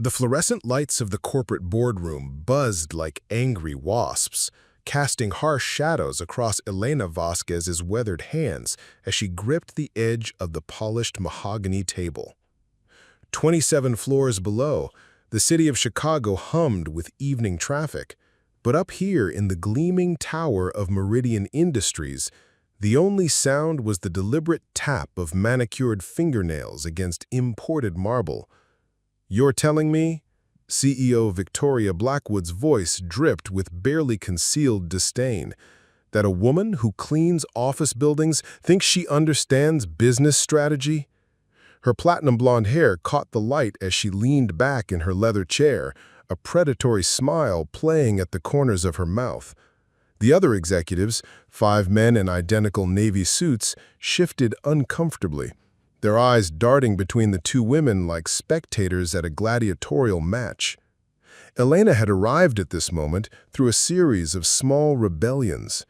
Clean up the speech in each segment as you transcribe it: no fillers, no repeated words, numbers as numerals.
The fluorescent lights of the corporate boardroom buzzed like angry wasps, casting harsh shadows across Elena Vasquez's weathered hands as she gripped the edge of the polished mahogany table. 27 floors below, the city of Chicago hummed with evening traffic, but up here in the gleaming tower of Meridian Industries, the only sound was the deliberate tap of manicured fingernails against imported marble. "You're telling me?" CEO Victoria Blackwood's voice dripped with barely concealed disdain. "That a woman who cleans office buildings thinks she understands business strategy?" Her platinum blonde hair caught the light as she leaned back in her leather chair, a predatory smile playing at the corners of her mouth. The other executives, 5 men in identical navy suits, shifted uncomfortably, their eyes darting between the 2 women like spectators at a gladiatorial match. Elena had arrived at this moment through a series of small rebellions.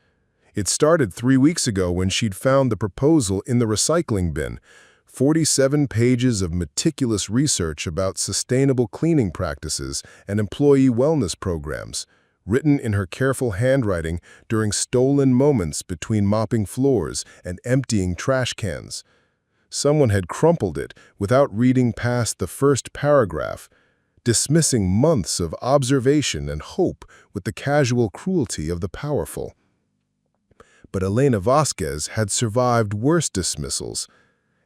It started 3 weeks ago when she'd found the proposal in the recycling bin, 47 pages of meticulous research about sustainable cleaning practices and employee wellness programs, written in her careful handwriting during stolen moments between mopping floors and emptying trash cans. Someone had crumpled it without reading past the first paragraph, dismissing months of observation and hope with the casual cruelty of the powerful. But Elena Vasquez had survived worse dismissals.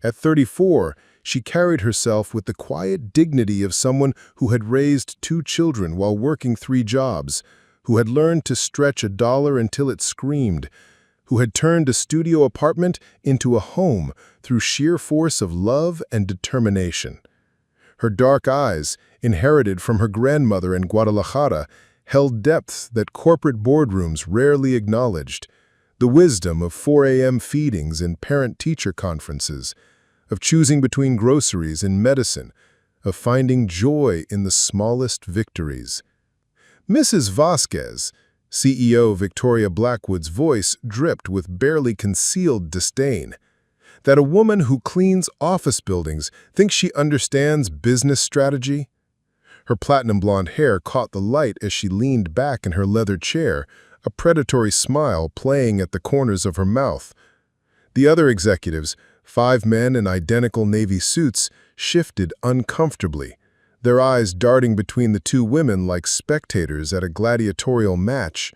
At 34, she carried herself with the quiet dignity of someone who had raised 2 children while working 3 jobs, who had learned to stretch a dollar until it screamed, who had turned a studio apartment into a home through sheer force of love and determination. Her dark eyes, inherited from her grandmother in Guadalajara, held depths that corporate boardrooms rarely acknowledged, the wisdom of 4 a.m. feedings and parent-teacher conferences, of choosing between groceries and medicine, of finding joy in the smallest victories. "Mrs. Vasquez," CEO Victoria Blackwood's voice dripped with barely concealed disdain, "that a woman who cleans office buildings thinks she understands business strategy?" Her platinum blonde hair caught the light as she leaned back in her leather chair, a predatory smile playing at the corners of her mouth. The other executives, 5 men in identical navy suits, shifted uncomfortably, their eyes darting between the 2 women like spectators at a gladiatorial match.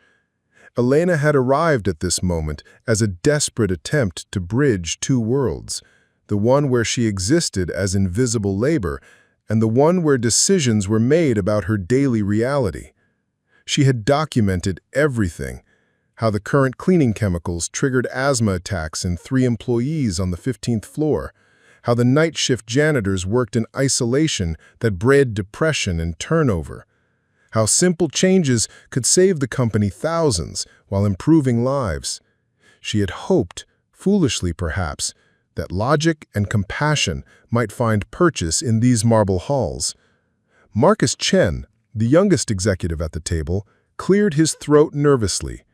Elena had arrived at this moment as a desperate attempt to bridge 2 worlds, the one where she existed as invisible labor and the one where decisions were made about her daily reality. She had documented everything, how the current cleaning chemicals triggered asthma attacks in 3 employees on the 15th floor, how the night shift janitors worked in isolation that bred depression and turnover, how simple changes could save the company thousands while improving lives. She had hoped, foolishly perhaps, that logic and compassion might find purchase in these marble halls. Marcus Chen, the youngest executive at the table, cleared his throat nervously.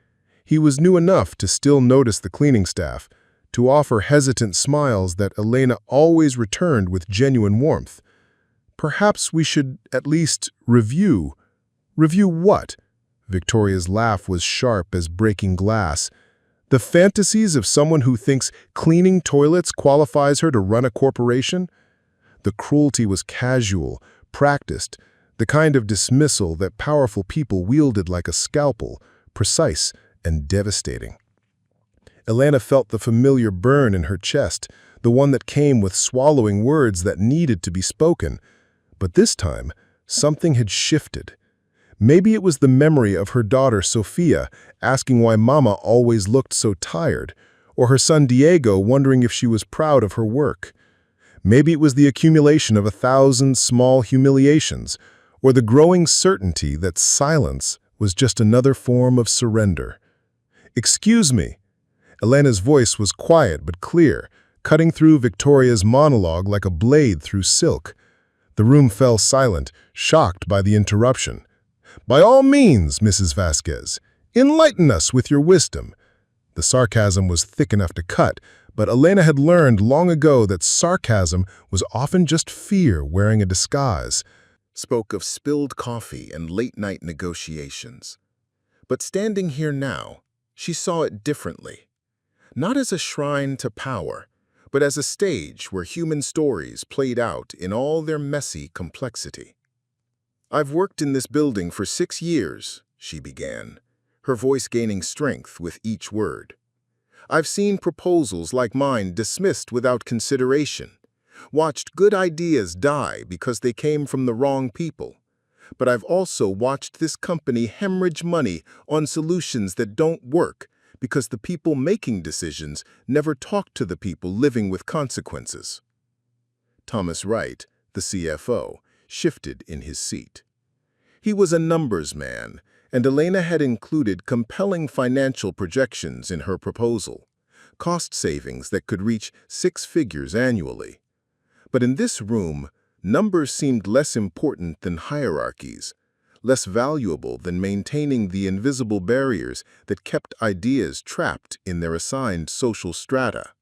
He was new enough to still notice the cleaning staff, to offer hesitant smiles that Elena always returned with genuine warmth. "Perhaps we should at least review." "Review what?" Victoria's laugh was sharp as breaking glass. "The fantasies of someone who thinks cleaning toilets qualifies her to run a corporation?" The cruelty was casual, practiced, the kind of dismissal that powerful people wielded like a scalpel, precise and devastating. Elena felt the familiar burn in her chest, the one that came with swallowing words that needed to be spoken. But this time, something had shifted. Maybe it was the memory of her daughter Sophia asking why Mama always looked so tired, or her son Diego wondering if she was proud of her work. Maybe it was the accumulation of 1,000 small humiliations, or the growing certainty that silence was just another form of surrender. "Excuse me." Elena's voice was quiet but clear, cutting through Victoria's monologue like a blade through silk. The room fell silent, shocked by the interruption. "By all means, Mrs. Vasquez, enlighten us with your wisdom." The sarcasm was thick enough to cut, but Elena had learned long ago that sarcasm was often just fear wearing a disguise. spoke of spilled coffee and late-night negotiations. But standing here now, she saw it differently. Not as a shrine to power, but as a stage where human stories played out in all their messy complexity. "I've worked in this building for 6 years," she began, her voice gaining strength with each word. "I've seen proposals like mine dismissed without consideration, watched good ideas die because they came from the wrong people. But I've also watched this company hemorrhage money on solutions that don't work because the people making decisions never talk to the people living with consequences." Thomas Wright, the CFO, shifted in his seat. He was a numbers man, and Elena had included compelling financial projections in her proposal, cost savings that could reach 6 figures annually. But in this room, numbers seemed less important than hierarchies, less valuable than maintaining the invisible barriers that kept ideas trapped in their assigned social strata.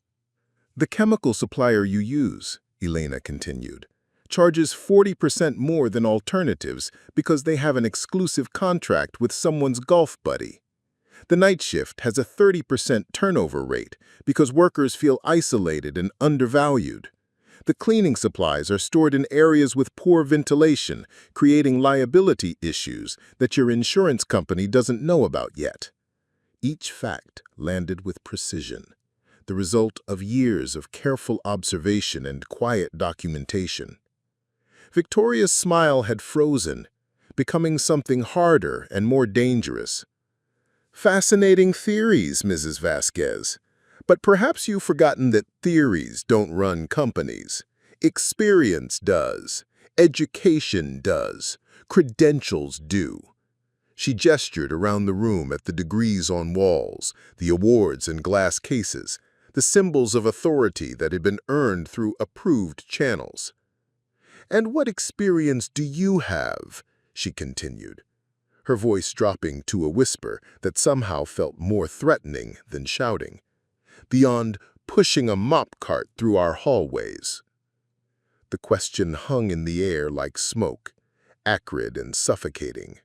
"The chemical supplier you use," Elena continued, "charges 40% more than alternatives because they have an exclusive contract with someone's golf buddy. The night shift has a 30% turnover rate because workers feel isolated and undervalued. The cleaning supplies are stored in areas with poor ventilation, creating liability issues that your insurance company doesn't know about yet." Each fact landed with precision, the result of years of careful observation and quiet documentation. Victoria's smile had frozen, becoming something harder and more dangerous. "Fascinating theories, Mrs. Vasquez. But perhaps you've forgotten that theories don't run companies. Experience does. Education does. Credentials do." She gestured around the room at the degrees on walls, the awards in glass cases, the symbols of authority that had been earned through approved channels. "And what experience do you have?" she continued, her voice dropping to a whisper that somehow felt more threatening than shouting. "Beyond pushing a mop cart through our hallways." The question hung in the air like smoke, acrid and suffocating.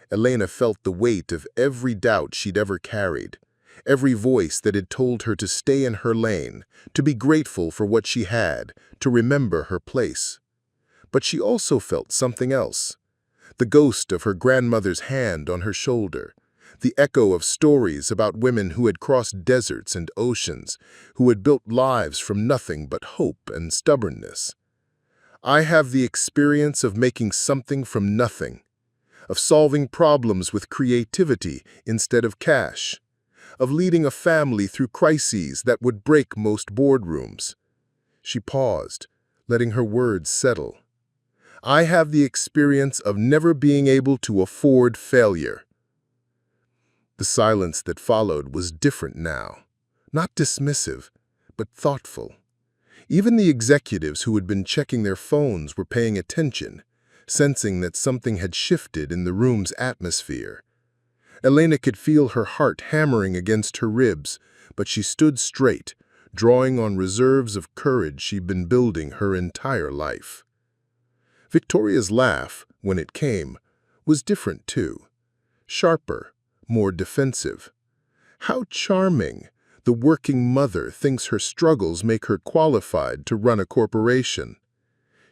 Elena felt the weight of every doubt she'd ever carried, every voice that had told her to stay in her lane, to be grateful for what she had, to remember her place. But she also felt something else, the ghost of her grandmother's hand on her shoulder, the echo of stories about women who had crossed deserts and oceans, who had built lives from nothing but hope and stubbornness. "I have the experience of making something from nothing, of solving problems with creativity instead of cash, of leading a family through crises that would break most boardrooms." She paused, letting her words settle. "I have the experience of never being able to afford failure." The silence that followed was different now, not dismissive, but thoughtful. Even the executives who had been checking their phones were paying attention, sensing that something had shifted in the room's atmosphere. Elena could feel her heart hammering against her ribs, but she stood straight, drawing on reserves of courage she'd been building her entire life. Victoria's laugh, when it came, was different too, sharper, more defensive. How charming! The working mother thinks her struggles make her qualified to run a corporation.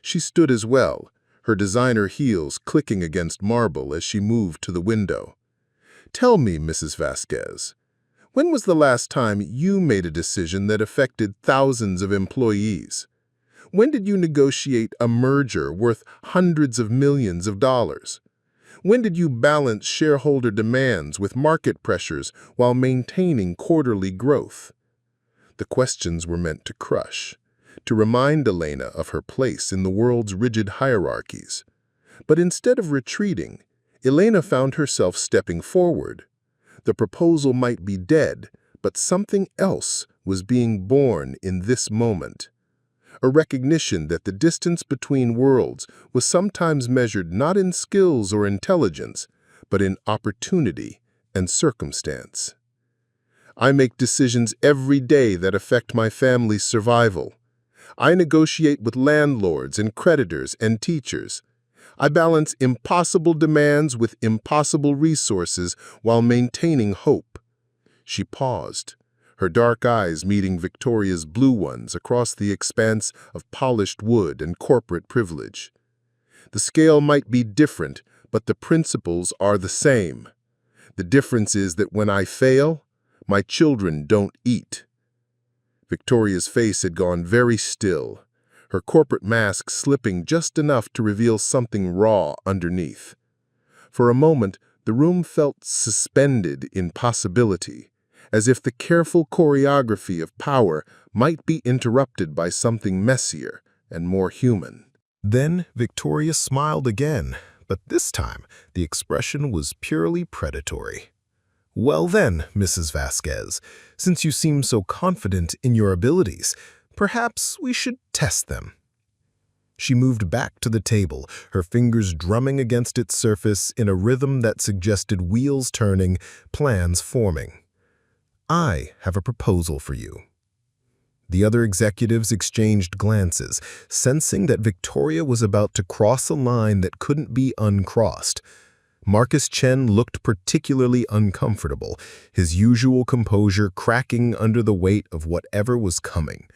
She stood as well, her designer heels clicking against marble as she moved to the window. "Tell me, Mrs. Vasquez, when was the last time you made a decision that affected thousands of employees? When did you negotiate a merger worth hundreds of millions of dollars? When did you balance shareholder demands with market pressures while maintaining quarterly growth?" The questions were meant to crush, to remind Elena of her place in the world's rigid hierarchies. But instead of retreating, Elena found herself stepping forward. The proposal might be dead, but something else was being born in this moment. A recognition that the distance between worlds was sometimes measured not in skills or intelligence, but in opportunity and circumstance. "I make decisions every day that affect my family's survival. I negotiate with landlords and creditors and teachers, I balance impossible demands with impossible resources while maintaining hope." She paused, her dark eyes meeting Victoria's blue ones across the expanse of polished wood and corporate privilege. "The scale might be different, but the principles are the same. The difference is that when I fail, my children don't eat." Victoria's face had gone very still, her corporate mask slipping just enough to reveal something raw underneath. For a moment, the room felt suspended in possibility, as if the careful choreography of power might be interrupted by something messier and more human. Then Victoria smiled again, but this time the expression was purely predatory. "Well then, Mrs. Vasquez, since you seem so confident in your abilities, perhaps we should test them." She moved back to the table, her fingers drumming against its surface in a rhythm that suggested wheels turning, plans forming. "I have a proposal for you." The other executives exchanged glances, sensing that Victoria was about to cross a line that couldn't be uncrossed. Marcus Chen looked particularly uncomfortable, his usual composure cracking under the weight of whatever was coming.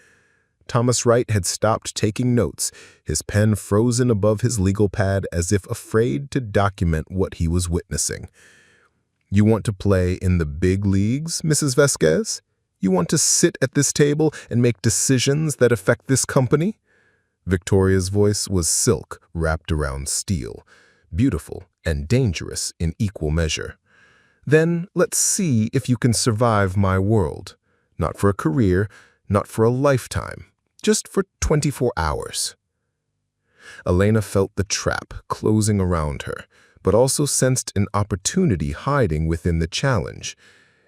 Thomas Wright had stopped taking notes, his pen frozen above his legal pad as if afraid to document what he was witnessing. "You want to play in the big leagues, Mrs. Vasquez? You want to sit at this table and make decisions that affect this company?" Victoria's voice was silk wrapped around steel, beautiful and dangerous in equal measure. "Then let's see if you can survive my world. Not for a career, not for a lifetime, just for 24 hours. Elena felt the trap closing around her, but also sensed an opportunity hiding within the challenge.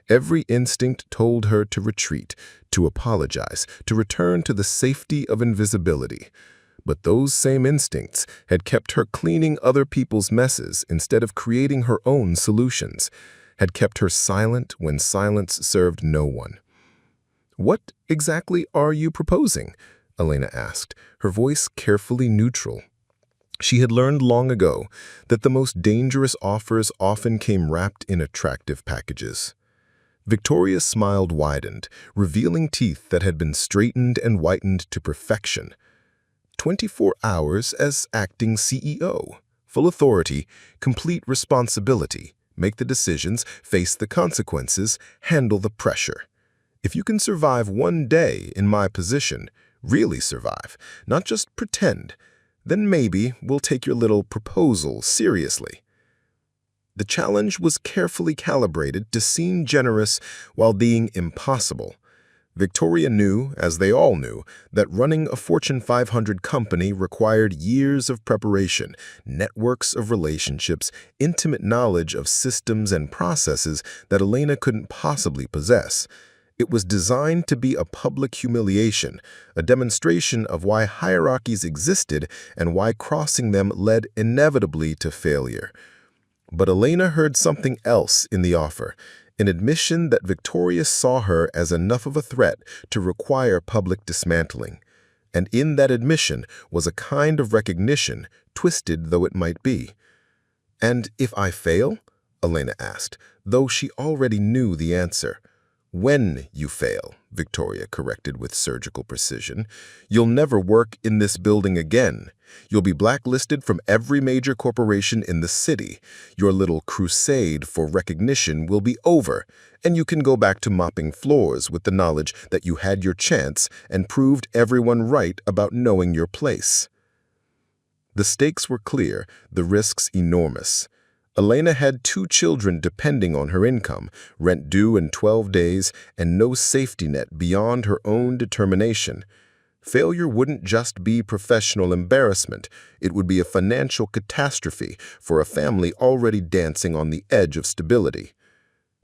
Every instinct told her to retreat, to apologize, to return to the safety of invisibility. But those same instincts had kept her cleaning other people's messes instead of creating her own solutions, had kept her silent when silence served no one. "What exactly are you proposing?" Elena asked, her voice carefully neutral. She had learned long ago that the most dangerous offers often came wrapped in attractive packages. Victoria's smile widened, revealing teeth that had been straightened and whitened to perfection. 24 hours as acting CEO. Full authority, complete responsibility. Make the decisions, face the consequences, handle the pressure. If you can survive one day in my position, really survive, not just pretend, then maybe we'll take your little proposal seriously. The challenge was carefully calibrated to seem generous while being impossible. Victoria knew, as they all knew, that running a Fortune 500 company required years of preparation, networks of relationships, intimate knowledge of systems and processes that Elena couldn't possibly possess. It was designed to be a public humiliation, a demonstration of why hierarchies existed and why crossing them led inevitably to failure. But Elena heard something else in the offer, an admission that Victoria saw her as enough of a threat to require public dismantling. And in that admission was a kind of recognition, twisted though it might be. "And if I fail?" Elena asked, though she already knew the answer. "When you fail," Victoria corrected with surgical precision, "you'll never work in this building again. You'll be blacklisted from every major corporation in the city. Your little crusade for recognition will be over, and you can go back to mopping floors with the knowledge that you had your chance and proved everyone right about knowing your place." The stakes were clear, the risks enormous. Elena had 2 children depending on her income, rent due in 12 days, and no safety net beyond her own determination. Failure wouldn't just be professional embarrassment, it would be a financial catastrophe for a family already dancing on the edge of stability.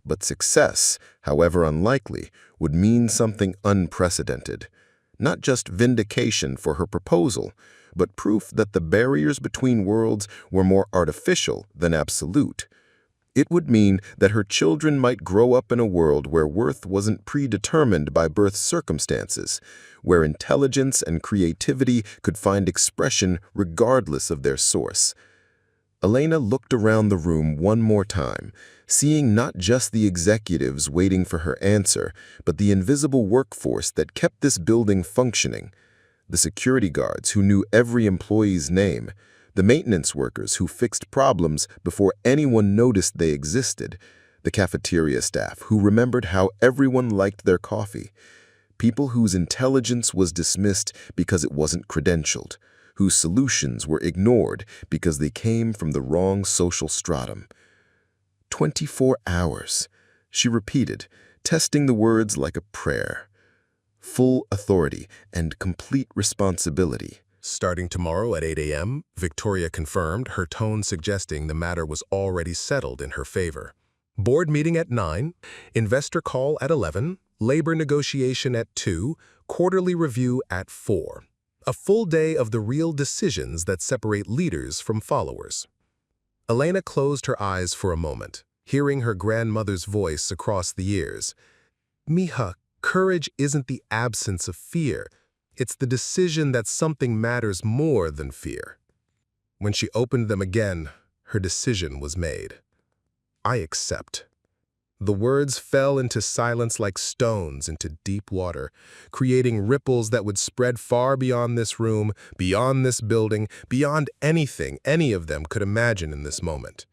But success, however unlikely, would mean something unprecedented. Not just vindication for her proposal, but proof that the barriers between worlds were more artificial than absolute. It would mean that her children might grow up in a world where worth wasn't predetermined by birth circumstances, where intelligence and creativity could find expression regardless of their source. Elena looked around the room one more time, seeing not just the executives waiting for her answer, but the invisible workforce that kept this building functioning. The security guards who knew every employee's name, the maintenance workers who fixed problems before anyone noticed they existed, the cafeteria staff who remembered how everyone liked their coffee, people whose intelligence was dismissed because it wasn't credentialed, whose solutions were ignored because they came from the wrong social stratum. 24 hours, she repeated, testing the words like a prayer. Full authority and complete responsibility. Starting tomorrow at 8 a.m., Victoria confirmed, her tone suggesting the matter was already settled in her favor. Board meeting at 9, investor call at 11, labor negotiation at 2, quarterly review at 4. A full day of the real decisions that separate leaders from followers. Elena closed her eyes for a moment, hearing her grandmother's voice across the years. Mija, courage isn't the absence of fear. It's the decision that something matters more than fear. When she opened them again, her decision was made. I accept. The words fell into silence like stones into deep water, creating ripples that would spread far beyond this room, beyond this building, beyond anything any of them could imagine in this moment.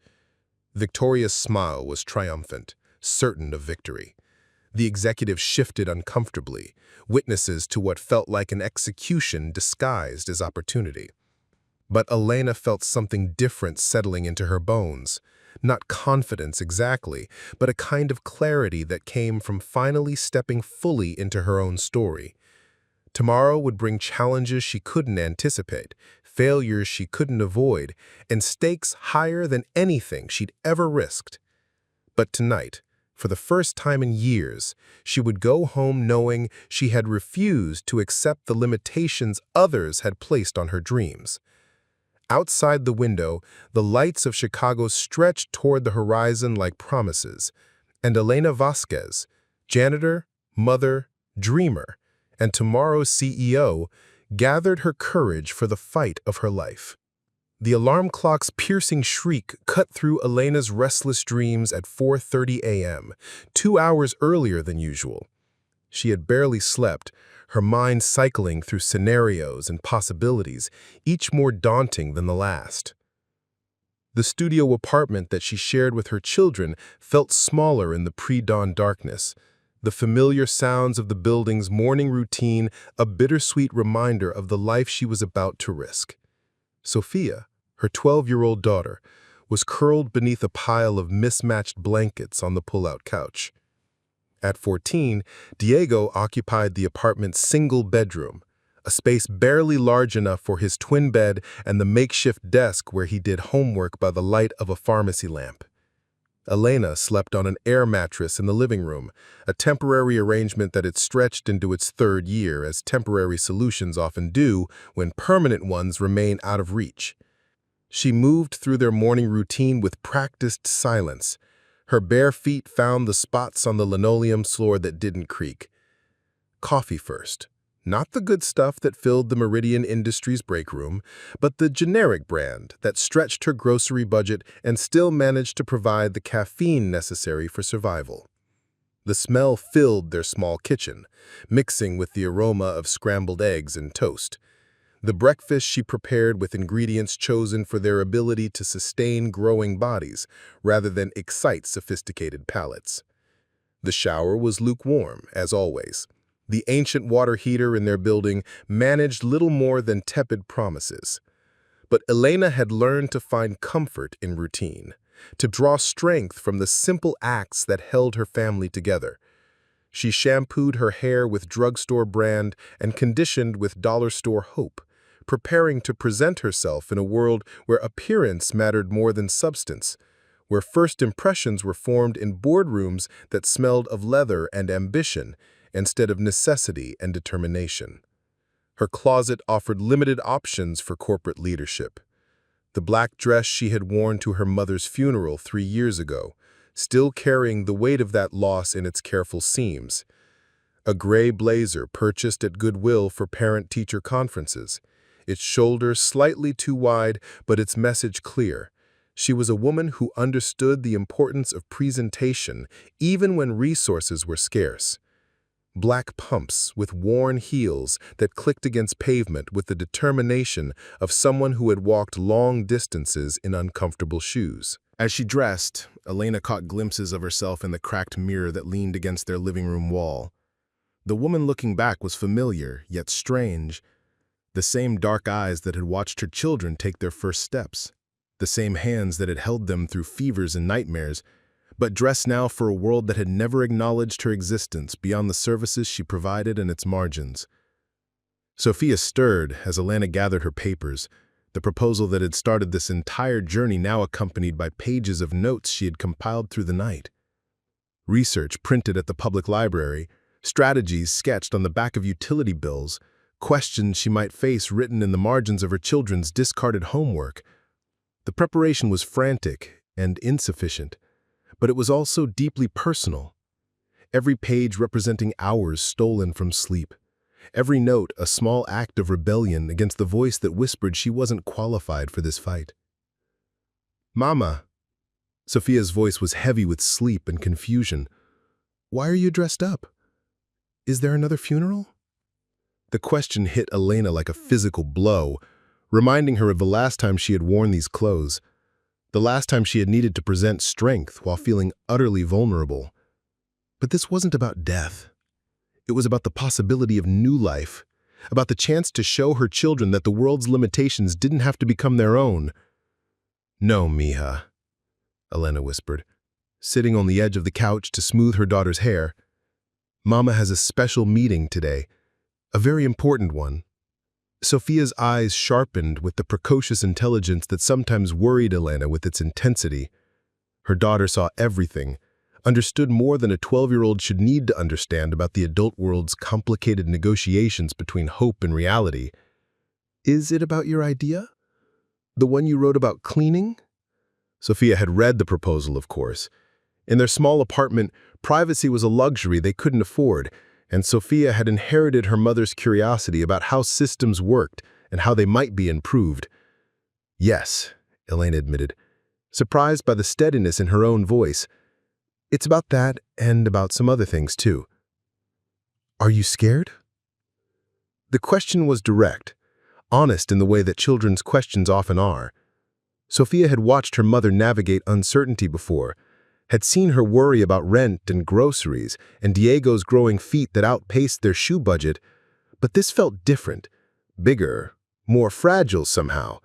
Victoria's smile was triumphant, certain of victory. The executive shifted uncomfortably, witnesses to what felt like an execution disguised as opportunity. But Elena felt something different settling into her bones. Not confidence exactly, but a kind of clarity that came from finally stepping fully into her own story. Tomorrow would bring challenges she couldn't anticipate, failures she couldn't avoid, and stakes higher than anything she'd ever risked. But tonight, for the first time in years, she would go home knowing she had refused to accept the limitations others had placed on her dreams. Outside the window, the lights of Chicago stretched toward the horizon like promises, and Elena Vasquez, janitor, mother, dreamer, and tomorrow's CEO, gathered her courage for the fight of her life. The alarm clock's piercing shriek cut through Elena's restless dreams at 4:30 a.m., 2 hours earlier than usual. She had barely slept, her mind cycling through scenarios and possibilities, each more daunting than the last. The studio apartment that she shared with her children felt smaller in the pre-dawn darkness, the familiar sounds of the building's morning routine a bittersweet reminder of the life she was about to risk. Sophia, her 12-year-old daughter, was curled beneath a pile of mismatched blankets on the pull-out couch. At 14, Diego occupied the apartment's single bedroom, a space barely large enough for his twin bed and the makeshift desk where he did homework by the light of a pharmacy lamp. Elena slept on an air mattress in the living room, a temporary arrangement that had stretched into its third year, as temporary solutions often do when permanent ones remain out of reach. She moved through their morning routine with practiced silence. Her bare feet found the spots on the linoleum floor that didn't creak. Coffee first. Not the good stuff that filled the Meridian Industries break room, but the generic brand that stretched her grocery budget and still managed to provide the caffeine necessary for survival. The smell filled their small kitchen, mixing with the aroma of scrambled eggs and toast. The breakfast she prepared with ingredients chosen for their ability to sustain growing bodies rather than excite sophisticated palates. The shower was lukewarm, as always. The ancient water heater in their building managed little more than tepid promises. But Elena had learned to find comfort in routine, to draw strength from the simple acts that held her family together. She shampooed her hair with drugstore brand and conditioned with dollar store hope, preparing to present herself in a world where appearance mattered more than substance, where first impressions were formed in boardrooms that smelled of leather and ambition instead of necessity and determination. Her closet offered limited options for corporate leadership. The black dress she had worn to her mother's funeral 3 years ago, still carrying the weight of that loss in its careful seams. A gray blazer purchased at Goodwill for parent-teacher conferences, its shoulders slightly too wide, but its message clear. She was a woman who understood the importance of presentation even when resources were scarce. Black pumps with worn heels that clicked against pavement with the determination of someone who had walked long distances in uncomfortable shoes. As she dressed, Elena caught glimpses of herself in the cracked mirror that leaned against their living room wall. The woman looking back was familiar, yet strange. The same dark eyes that had watched her children take their first steps. The same hands that had held them through fevers and nightmares, but dressed now for a world that had never acknowledged her existence beyond the services she provided and its margins. Sophia stirred as Elena gathered her papers, the proposal that had started this entire journey now accompanied by pages of notes she had compiled through the night. Research printed at the public library, strategies sketched on the back of utility bills, questions she might face written in the margins of her children's discarded homework. The preparation was frantic and insufficient, but it was also deeply personal. Every page representing hours stolen from sleep. Every note a small act of rebellion against the voice that whispered she wasn't qualified for this fight. "Mama." Sophia's voice was heavy with sleep and confusion. "Why are you dressed up? Is there another funeral?" The question hit Elena like a physical blow, reminding her of the last time she had worn these clothes, the last time she had needed to present strength while feeling utterly vulnerable. But this wasn't about death. It was about the possibility of new life, about the chance to show her children that the world's limitations didn't have to become their own. "No, mija," Elena whispered, sitting on the edge of the couch to smooth her daughter's hair. "Mama has a special meeting today, a very important one." Sophia's eyes sharpened with the precocious intelligence that sometimes worried Elena with its intensity. Her daughter saw everything, understood more than a 12-year-old should need to understand about the adult world's complicated negotiations between hope and reality. "Is it about your idea? The one you wrote about cleaning?" Sophia had read the proposal, of course. In their small apartment, privacy was a luxury they couldn't afford, and Sophia had inherited her mother's curiosity about how systems worked and how they might be improved. "Yes," Elena admitted, surprised by the steadiness in her own voice. "It's about that and about some other things, too." "Are you scared?" The question was direct, honest in the way that children's questions often are. Sophia had watched her mother navigate uncertainty before, had seen her worry about rent and groceries and Diego's growing feet that outpaced their shoe budget, but this felt different, bigger, more fragile somehow.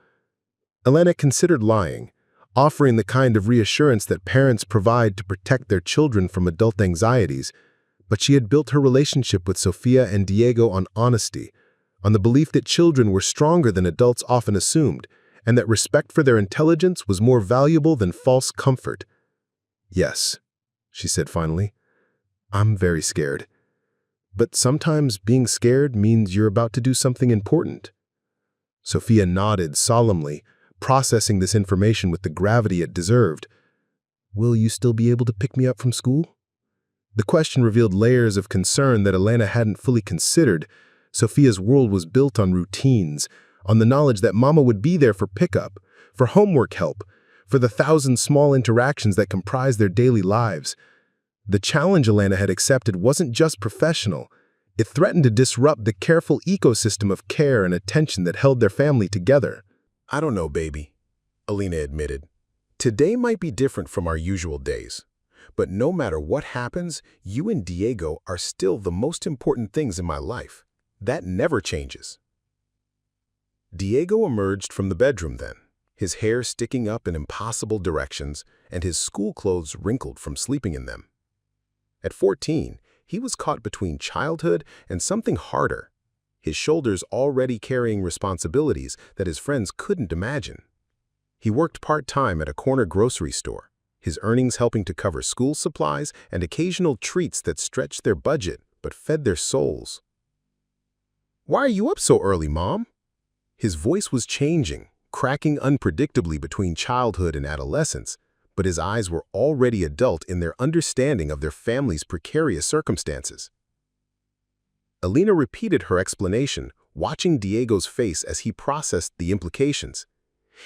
Elena considered lying, offering the kind of reassurance that parents provide to protect their children from adult anxieties, but she had built her relationship with Sophia and Diego on honesty, on the belief that children were stronger than adults often assumed, and that respect for their intelligence was more valuable than false comfort. "Yes," she said finally, "I'm very scared. But sometimes being scared means you're about to do something important." Sophia nodded solemnly, processing this information with the gravity it deserved. "Will you still be able to pick me up from school?" The question revealed layers of concern that Elena hadn't fully considered. Sophia's world was built on routines, on the knowledge that Mama would be there for pickup, for homework help, for the 1,000 small interactions that comprise their daily lives. The challenge Elena had accepted wasn't just professional. It threatened to disrupt the careful ecosystem of care and attention that held their family together. "I don't know, baby," Elena admitted. "Today might be different from our usual days. But no matter what happens, you and Diego are still the most important things in my life. That never changes." Diego emerged from the bedroom then, his hair sticking up in impossible directions and his school clothes wrinkled from sleeping in them. At 14, he was caught between childhood and something harder, his shoulders already carrying responsibilities that his friends couldn't imagine. He worked part-time at a corner grocery store, his earnings helping to cover school supplies and occasional treats that stretched their budget but fed their souls. "Why are you up so early, Mom?" His voice was changing, cracking unpredictably between childhood and adolescence, but his eyes were already adult in their understanding of their family's precarious circumstances. Elena repeated her explanation, watching Diego's face as he processed the implications.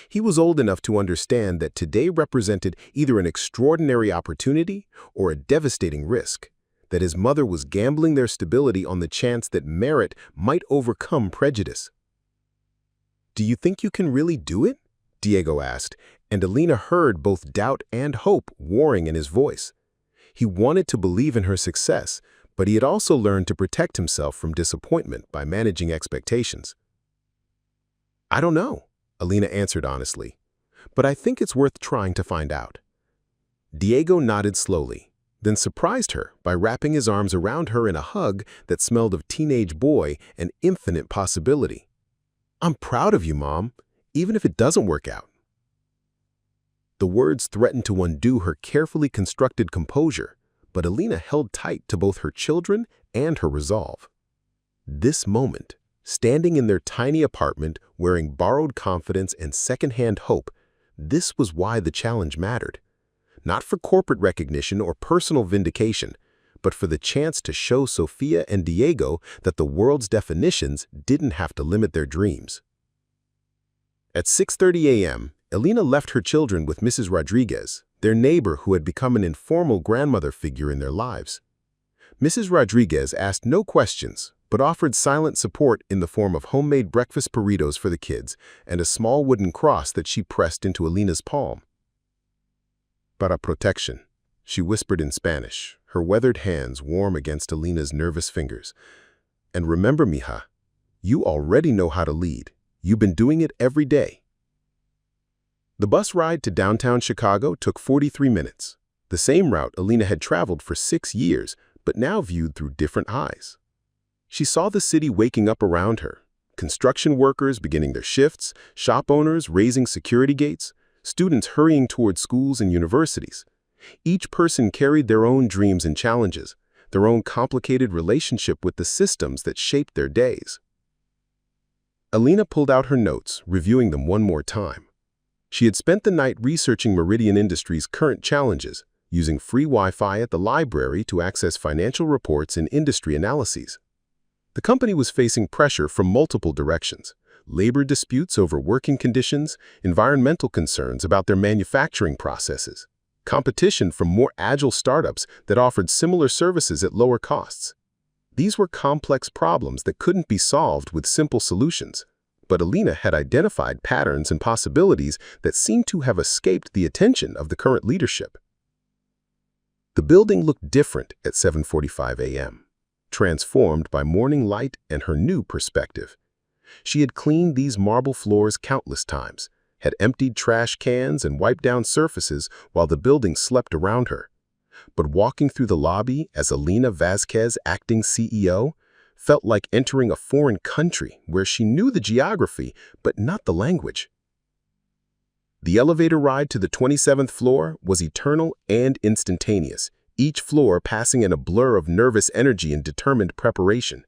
He was old enough to understand that today represented either an extraordinary opportunity or a devastating risk, that his mother was gambling their stability on the chance that merit might overcome prejudice. "Do you think you can really do it?" Diego asked, and Elena heard both doubt and hope warring in his voice. He wanted to believe in her success, but he had also learned to protect himself from disappointment by managing expectations. "I don't know," Elena answered honestly, "but I think it's worth trying to find out." Diego nodded slowly, then surprised her by wrapping his arms around her in a hug that smelled of teenage boy and infinite possibility. "I'm proud of you, Mom, even if it doesn't work out." The words threatened to undo her carefully constructed composure, but Elena held tight to both her children and her resolve. This moment, standing in their tiny apartment, wearing borrowed confidence and secondhand hope, this was why the challenge mattered. Not for corporate recognition or personal vindication, but for the chance to show Sofia and Diego that the world's definitions didn't have to limit their dreams. At 6:30 a.m., Elena left her children with Mrs. Rodriguez, their neighbor who had become an informal grandmother figure in their lives. Mrs. Rodriguez asked no questions, but offered silent support in the form of homemade breakfast burritos for the kids and a small wooden cross that she pressed into Elena's palm. "Para protection," she whispered in Spanish, her weathered hands warm against Elena's nervous fingers. "And remember, mija, you already know how to lead. You've been doing it every day." The bus ride to downtown Chicago took 43 minutes, the same route Elena had traveled for 6 years, but now viewed through different eyes. She saw the city waking up around her, construction workers beginning their shifts, shop owners raising security gates, students hurrying toward schools and universities. Each person carried their own dreams and challenges, their own complicated relationship with the systems that shaped their days. Elena pulled out her notes, reviewing them one more time. She had spent the night researching Meridian Industries' current challenges, using free Wi-Fi at the library to access financial reports and industry analyses. The company was facing pressure from multiple directions: labor disputes over working conditions, environmental concerns about their manufacturing processes, competition from more agile startups that offered similar services at lower costs. These were complex problems that couldn't be solved with simple solutions, but Elena had identified patterns and possibilities that seemed to have escaped the attention of the current leadership. The building looked different at 7:45 a.m., transformed by morning light and her new perspective. She had cleaned these marble floors countless times, had emptied trash cans and wiped down surfaces while the building slept around her. But walking through the lobby as Elena Vasquez, acting CEO, felt like entering a foreign country where she knew the geography but not the language. The elevator ride to the 27th floor was eternal and instantaneous, each floor passing in a blur of nervous energy and determined preparation.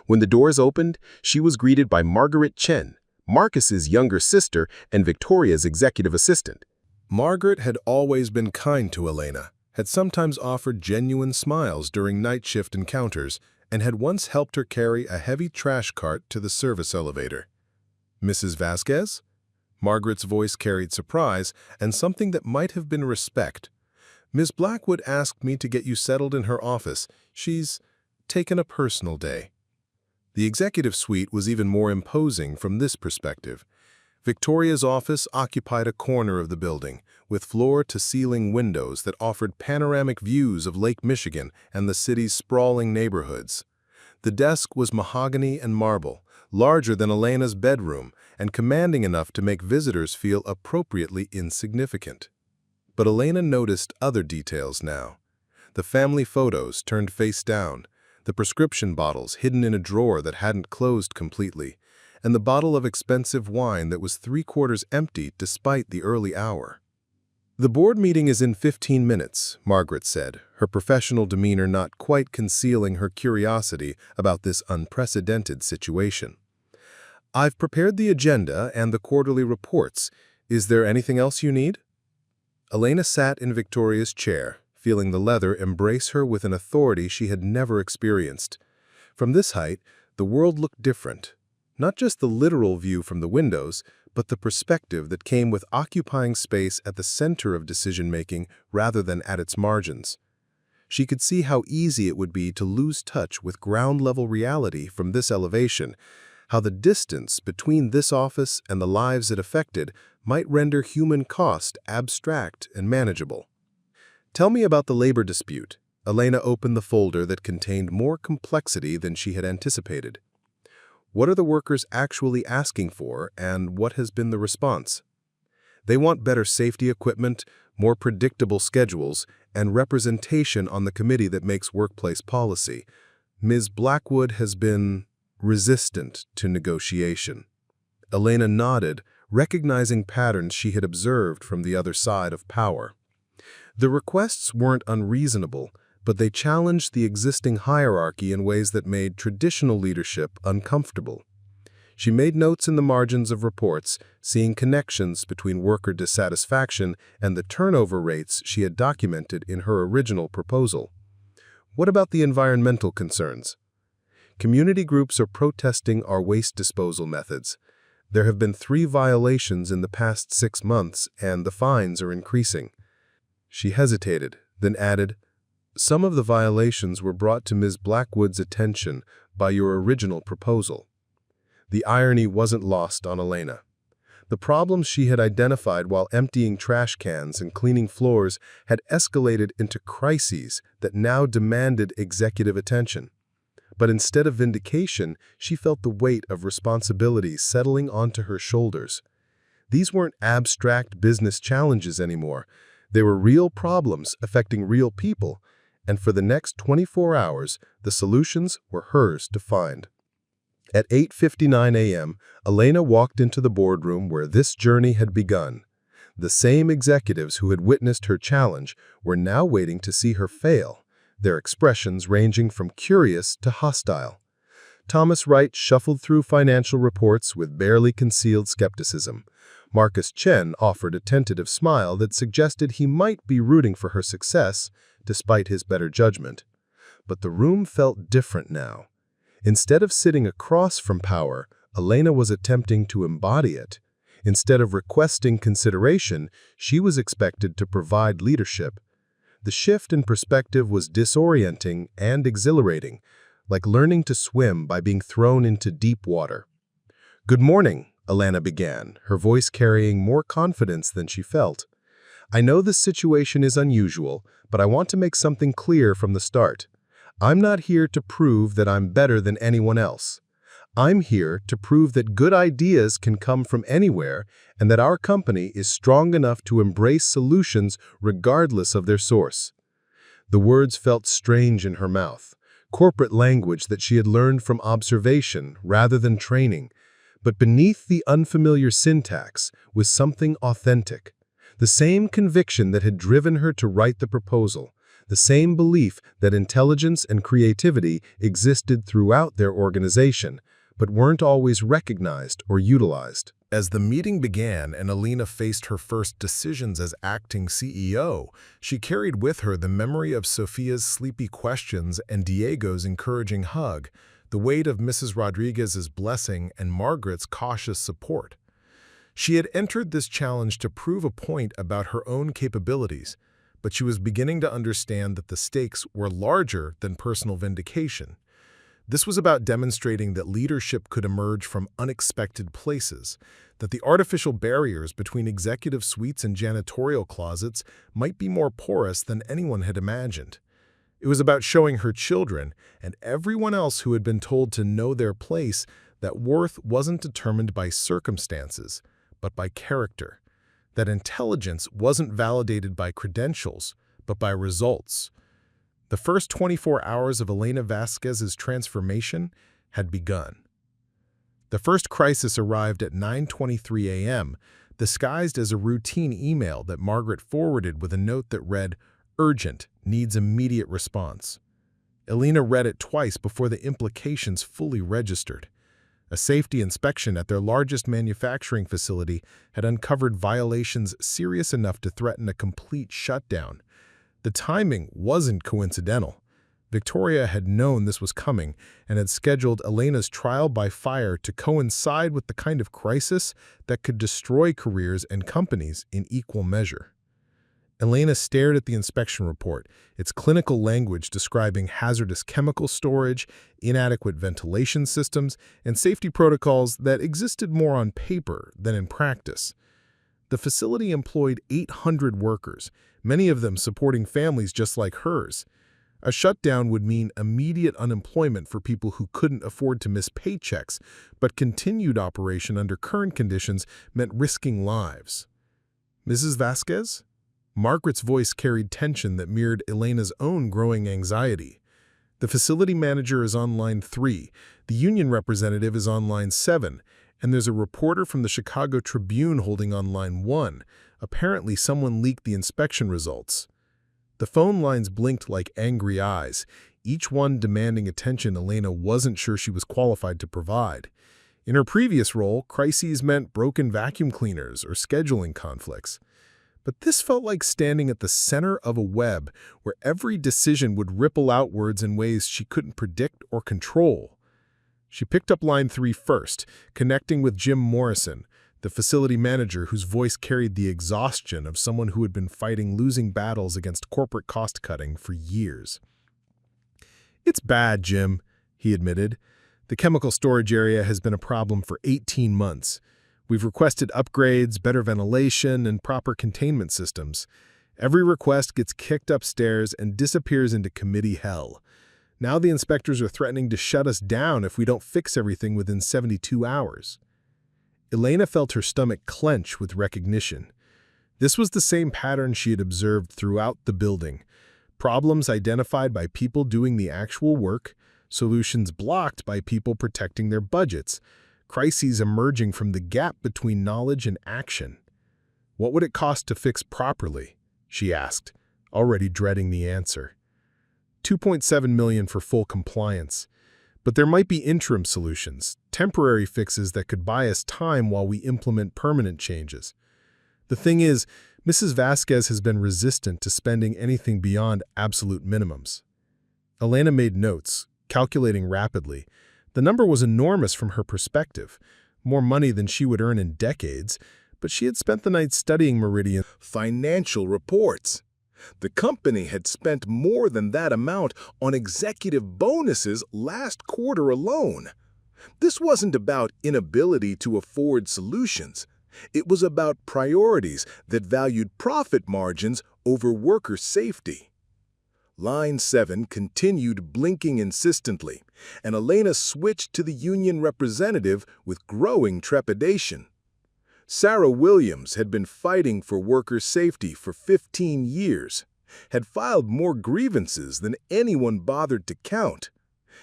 When the doors opened, she was greeted by Margaret Chen, Marcus's younger sister and Victoria's executive assistant. Margaret had always been kind to Elena, had sometimes offered genuine smiles during night shift encounters, and had once helped her carry a heavy trash cart to the service elevator. "Mrs. Vasquez?" Margaret's voice carried surprise and something that might have been respect. "Miss Blackwood asked me to get you settled in her office. She's taken a personal day." The executive suite was even more imposing from this perspective. Victoria's office occupied a corner of the building, with floor-to-ceiling windows that offered panoramic views of Lake Michigan and the city's sprawling neighborhoods. The desk was mahogany and marble, larger than Elena's bedroom, and commanding enough to make visitors feel appropriately insignificant. But Elena noticed other details now. The family photos turned face down, the prescription bottles hidden in a drawer that hadn't closed completely, and the bottle of expensive wine that was 3/4 empty despite the early hour. "The board meeting is in 15 minutes, Margaret said, her professional demeanor not quite concealing her curiosity about this unprecedented situation. "I've prepared the agenda and the quarterly reports. Is there anything else you need?" Elena sat in Victoria's chair, feeling the leather embrace her with an authority she had never experienced. From this height, the world looked different. Not just the literal view from the windows, but the perspective that came with occupying space at the center of decision-making rather than at its margins. She could see how easy it would be to lose touch with ground-level reality from this elevation, how the distance between this office and the lives it affected might render human cost abstract and manageable. "Tell me about the labor dispute." Elena opened the folder that contained more complexity than she had anticipated. "What are the workers actually asking for, and what has been the response?" "They want better safety equipment, more predictable schedules, and representation on the committee that makes workplace policy. Ms. Blackwood has been resistant to negotiation." Elena nodded, recognizing patterns she had observed from the other side of power. The requests weren't unreasonable, but they challenged the existing hierarchy in ways that made traditional leadership uncomfortable. She made notes in the margins of reports, seeing connections between worker dissatisfaction and the turnover rates she had documented in her original proposal. "What about the environmental concerns?" "Community groups are protesting our waste disposal methods. There have been 3 violations in the past 6 months, and the fines are increasing." She hesitated, then added, "Some of the violations were brought to Ms. Blackwood's attention by your original proposal." The irony wasn't lost on Elena. The problems she had identified while emptying trash cans and cleaning floors had escalated into crises that now demanded executive attention. But instead of vindication, she felt the weight of responsibility settling onto her shoulders. These weren't abstract business challenges anymore. They were real problems affecting real people, and for the next 24 hours, the solutions were hers to find. At 8:59 a.m., Elena walked into the boardroom where this journey had begun. The same executives who had witnessed her challenge were now waiting to see her fail, their expressions ranging from curious to hostile. Thomas Wright shuffled through financial reports with barely concealed skepticism. Marcus Chen offered a tentative smile that suggested he might be rooting for her success, despite his better judgment. But the room felt different now. Instead of sitting across from power, Elena was attempting to embody it. Instead of requesting consideration, she was expected to provide leadership. The shift in perspective was disorienting and exhilarating, like learning to swim by being thrown into deep water. "Good morning," Elena began, her voice carrying more confidence than she felt. "I know this situation is unusual, but I want to make something clear from the start. I'm not here to prove that I'm better than anyone else. I'm here to prove that good ideas can come from anywhere and that our company is strong enough to embrace solutions regardless of their source." The words felt strange in her mouth, corporate language that she had learned from observation rather than training. But beneath the unfamiliar syntax was something authentic, the same conviction that had driven her to write the proposal, the same belief that intelligence and creativity existed throughout their organization, but weren't always recognized or utilized. As the meeting began and Elena faced her first decisions as acting CEO, she carried with her the memory of Sophia's sleepy questions and Diego's encouraging hug, the weight of Mrs. Rodriguez's blessing and Margaret's cautious support. She had entered this challenge to prove a point about her own capabilities, but she was beginning to understand that the stakes were larger than personal vindication. This was about demonstrating that leadership could emerge from unexpected places, that the artificial barriers between executive suites and janitorial closets might be more porous than anyone had imagined. It was about showing her children and everyone else who had been told to know their place that worth wasn't determined by circumstances, but by character, that intelligence wasn't validated by credentials, but by results. The first 24 hours of Elena Vasquez's transformation had begun. The first crisis arrived at 9:23 a.m., disguised as a routine email that Margaret forwarded with a note that read, "Urgent, needs immediate response." Elena read it twice before the implications fully registered. A safety inspection at their largest manufacturing facility had uncovered violations serious enough to threaten a complete shutdown. The timing wasn't coincidental. Victoria had known this was coming and had scheduled Elena's trial by fire to coincide with the kind of crisis that could destroy careers and companies in equal measure. Elena stared at the inspection report, its clinical language describing hazardous chemical storage, inadequate ventilation systems, and safety protocols that existed more on paper than in practice. The facility employed 800 workers, many of them supporting families just like hers. A shutdown would mean immediate unemployment for people who couldn't afford to miss paychecks, but continued operation under current conditions meant risking lives. Mrs. Vasquez? Margaret's voice carried tension that mirrored Elena's own growing anxiety. The facility manager is on line 3, the union representative is on line 7, and there's a reporter from the Chicago Tribune holding on line 1. Apparently, someone leaked the inspection results. The phone lines blinked like angry eyes, each one demanding attention Elena wasn't sure she was qualified to provide. In her previous role, crises meant broken vacuum cleaners or scheduling conflicts. But this felt like standing at the center of a web where every decision would ripple outwards in ways she couldn't predict or control. She picked up line 3 first, connecting with Jim Morrison, the facility manager whose voice carried the exhaustion of someone who had been fighting losing battles against corporate cost-cutting for years. "It's bad, Jim," he admitted. "The chemical storage area has been a problem for 18 months. We've requested upgrades, better ventilation, and proper containment systems. Every request gets kicked upstairs and disappears into committee hell. Now the inspectors are threatening to shut us down if we don't fix everything within 72 hours. Elena felt her stomach clench with recognition. This was the same pattern she had observed throughout the building. Problems identified by people doing the actual work, solutions blocked by people protecting their budgets, crises emerging from the gap between knowledge and action. "What would it cost to fix properly?" she asked, already dreading the answer. $2.7 million for full compliance. But there might be interim solutions, temporary fixes that could buy us time while we implement permanent changes. The thing is, Mrs. Vasquez has been resistant to spending anything beyond absolute minimums. Elena made notes, calculating rapidly. The number was enormous from her perspective, more money than she would earn in decades, but she had spent the night studying Meridian financial reports. The company had spent more than that amount on executive bonuses last quarter alone. This wasn't about inability to afford solutions. It was about priorities that valued profit margins over worker safety. Line 7 continued blinking insistently, and Elena switched to the union representative with growing trepidation. Sarah Williams had been fighting for worker safety for 15 years, had filed more grievances than anyone bothered to count,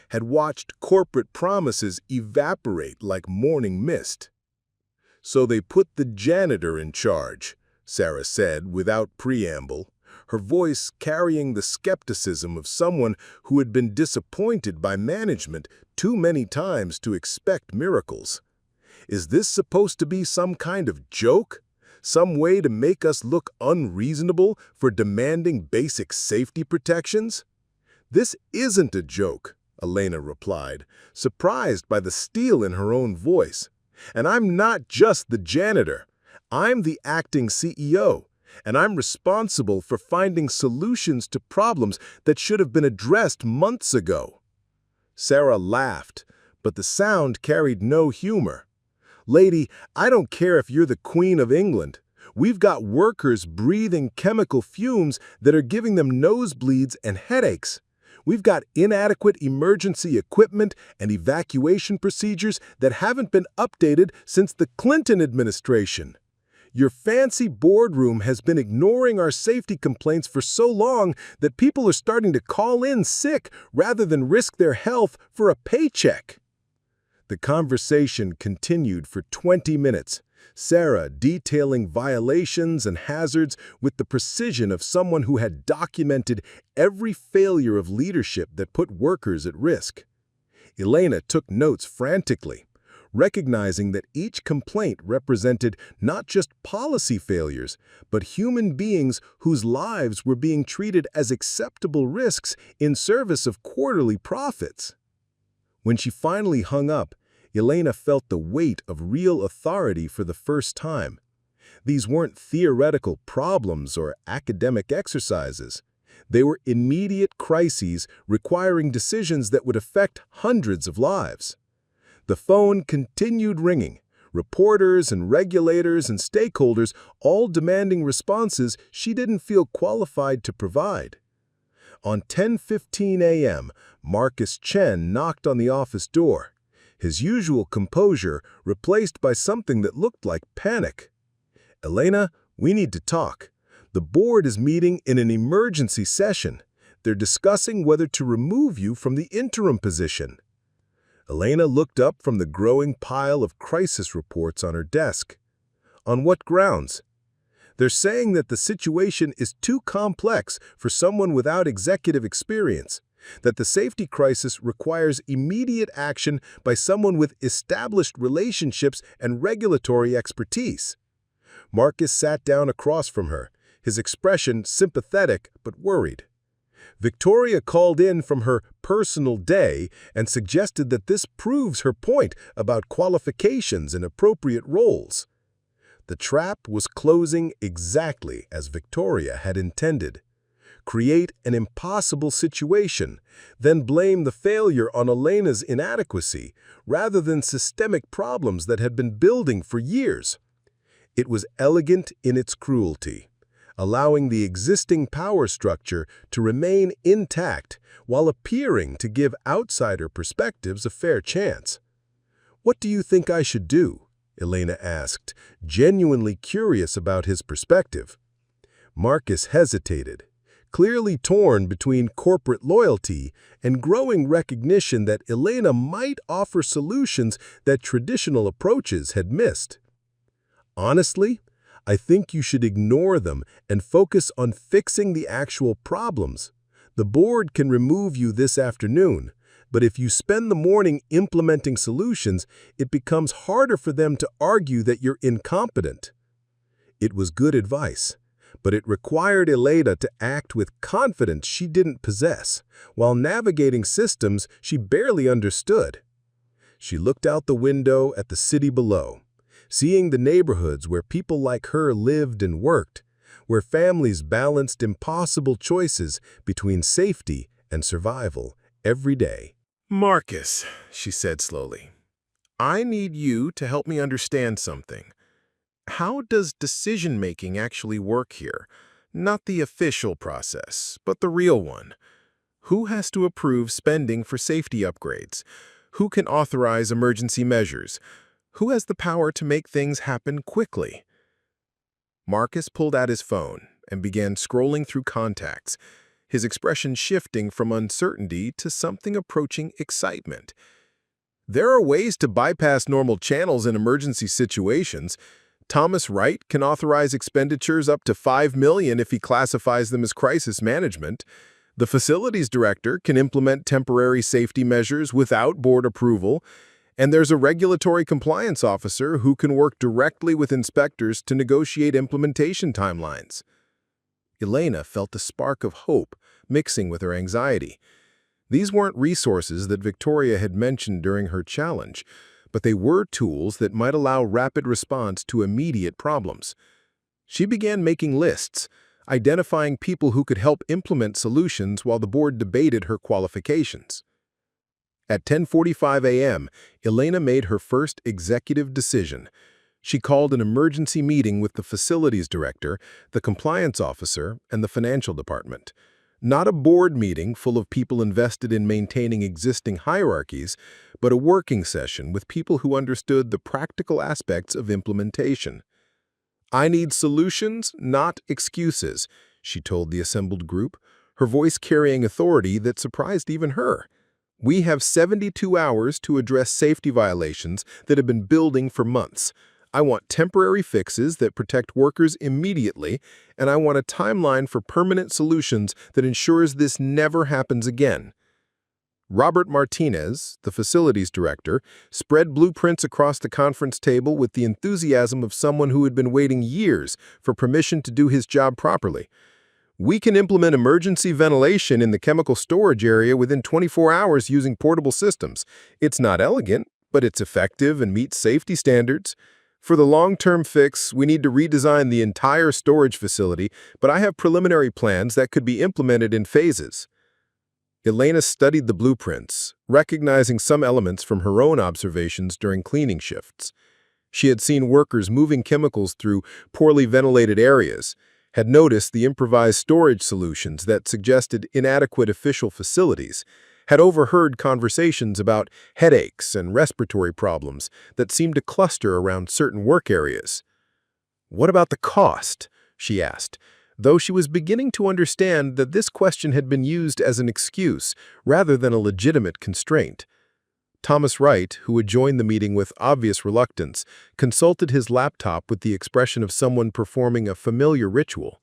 had watched corporate promises evaporate like morning mist. "So they put the janitor in charge," Sarah said without preamble, her voice carrying the skepticism of someone who had been disappointed by management too many times to expect miracles. "Is this supposed to be some kind of joke? Some way to make us look unreasonable for demanding basic safety protections?" "This isn't a joke," Elena replied, surprised by the steel in her own voice. "And I'm not just the janitor. I'm the acting CEO, and I'm responsible for finding solutions to problems that should have been addressed months ago." Sarah laughed, but the sound carried no humor. "Lady, I don't care if you're the Queen of England. We've got workers breathing chemical fumes that are giving them nosebleeds and headaches. We've got inadequate emergency equipment and evacuation procedures that haven't been updated since the Clinton administration. Your fancy boardroom has been ignoring our safety complaints for so long that people are starting to call in sick rather than risk their health for a paycheck." The conversation continued for 20 minutes, Sarah detailing violations and hazards with the precision of someone who had documented every failure of leadership that put workers at risk. Elena took notes frantically, recognizing that each complaint represented not just policy failures, but human beings whose lives were being treated as acceptable risks in service of quarterly profits. When she finally hung up, Elena felt the weight of real authority for the first time. These weren't theoretical problems or academic exercises. They were immediate crises requiring decisions that would affect hundreds of lives. The phone continued ringing, reporters and regulators and stakeholders all demanding responses she didn't feel qualified to provide. On 10:15 a.m., Marcus Chen knocked on the office door, his usual composure replaced by something that looked like panic. "Elena, we need to talk. The board is meeting in an emergency session. They're discussing whether to remove you from the interim position." Elena looked up from the growing pile of crisis reports on her desk. "On what grounds?" "They're saying that the situation is too complex for someone without executive experience, that the safety crisis requires immediate action by someone with established relationships and regulatory expertise." Marcus sat down across from her, his expression sympathetic but worried. Victoria called in from her personal day and suggested that this proves her point about qualifications and appropriate roles. The trap was closing exactly as Victoria had intended. Create an impossible situation, then blame the failure on Elena's inadequacy, rather than systemic problems that had been building for years. It was elegant in its cruelty, allowing the existing power structure to remain intact while appearing to give outsider perspectives a fair chance. "What do you think I should do?" Elena asked, genuinely curious about his perspective. Marcus hesitated, clearly torn between corporate loyalty and growing recognition that Elena might offer solutions that traditional approaches had missed. "Honestly, I think you should ignore them and focus on fixing the actual problems. The board can remove you this afternoon, but if you spend the morning implementing solutions, it becomes harder for them to argue that you're incompetent." It was good advice, but it required Elena to act with confidence she didn't possess, while navigating systems she barely understood. She looked out the window at the city below, seeing the neighborhoods where people like her lived and worked, where families balanced impossible choices between safety and survival every day. "Marcus," she said slowly, "I need you to help me understand something. How does decision-making actually work here? Not the official process, but the real one. Who has to approve spending for safety upgrades? Who can authorize emergency measures? Who has the power to make things happen quickly?" Marcus pulled out his phone and began scrolling through contacts, his expression shifting from uncertainty to something approaching excitement. "There are ways to bypass normal channels in emergency situations. Thomas Wright can authorize expenditures up to $5 million if he classifies them as crisis management. The facilities director can implement temporary safety measures without board approval. And there's a regulatory compliance officer who can work directly with inspectors to negotiate implementation timelines." Elena felt a spark of hope mixing with her anxiety. These weren't resources that Victoria had mentioned during her challenge, but they were tools that might allow rapid response to immediate problems. She began making lists, identifying people who could help implement solutions while the board debated her qualifications. At 10:45 a.m., Elena made her first executive decision. She called an emergency meeting with the facilities director, the compliance officer, and the financial department. Not a board meeting full of people invested in maintaining existing hierarchies, but a working session with people who understood the practical aspects of implementation. "I need solutions, not excuses," she told the assembled group, her voice carrying authority that surprised even her. "We have 72 hours to address safety violations that have been building for months. I want temporary fixes that protect workers immediately, and I want a timeline for permanent solutions that ensures this never happens again." Robert Martinez, the facilities director, spread blueprints across the conference table with the enthusiasm of someone who had been waiting years for permission to do his job properly. We can implement emergency ventilation in the chemical storage area within 24 hours using portable systems. It's not elegant, but it's effective and meets safety standards. For the long-term fix, we need to redesign the entire storage facility, but I have preliminary plans that could be implemented in phases. Elena studied the blueprints, recognizing some elements from her own observations during cleaning shifts. She had seen workers moving chemicals through poorly ventilated areas, had noticed the improvised storage solutions that suggested inadequate official facilities, had overheard conversations about headaches and respiratory problems that seemed to cluster around certain work areas. "What about the cost?" she asked, though she was beginning to understand that this question had been used as an excuse rather than a legitimate constraint. Thomas Wright, who had joined the meeting with obvious reluctance, consulted his laptop with the expression of someone performing a familiar ritual.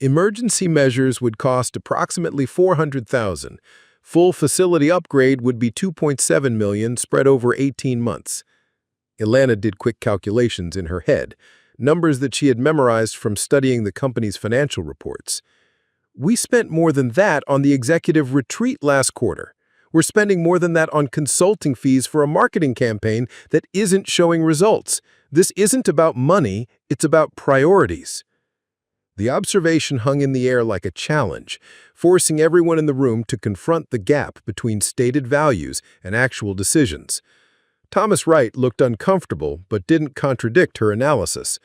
Emergency measures would cost approximately $400,000. Full facility upgrade would be $2.7 million spread over 18 months. Elena did quick calculations in her head, numbers that she had memorized from studying the company's financial reports. "We spent more than that on the executive retreat last quarter. We're spending more than that on consulting fees for a marketing campaign that isn't showing results. This isn't about money, it's about priorities." The observation hung in the air like a challenge, forcing everyone in the room to confront the gap between stated values and actual decisions. Thomas Wright looked uncomfortable but didn't contradict her analysis.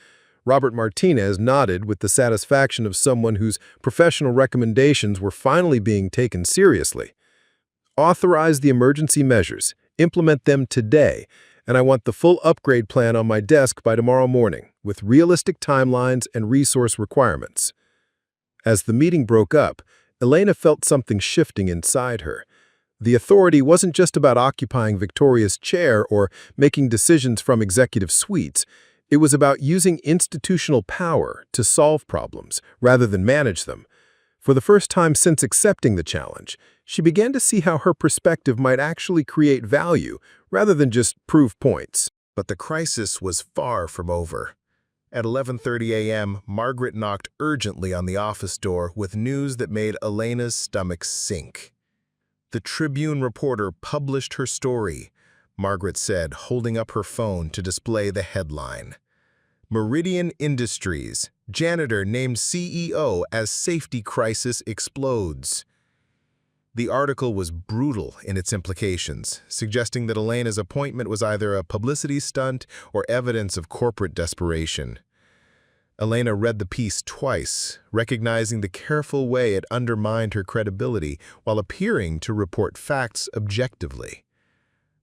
Robert Martinez nodded with the satisfaction of someone whose professional recommendations were finally being taken seriously. "Authorize the emergency measures, implement them today, and I want the full upgrade plan on my desk by tomorrow morning, with realistic timelines and resource requirements." As the meeting broke up, Elena felt something shifting inside her. The authority wasn't just about occupying Victoria's chair or making decisions from executive suites. It was about using institutional power to solve problems rather than manage them. For the first time since accepting the challenge, she began to see how her perspective might actually create value rather than just prove points. But the crisis was far from over. At 11:30 a.m., Margaret knocked urgently on the office door with news that made Elena's stomach sink. "The Tribune reporter published her story," Margaret said, holding up her phone to display the headline. "Meridian Industries, janitor named CEO as safety crisis explodes." The article was brutal in its implications, suggesting that Elena's appointment was either a publicity stunt or evidence of corporate desperation. Elena read the piece twice, recognizing the careful way it undermined her credibility while appearing to report facts objectively.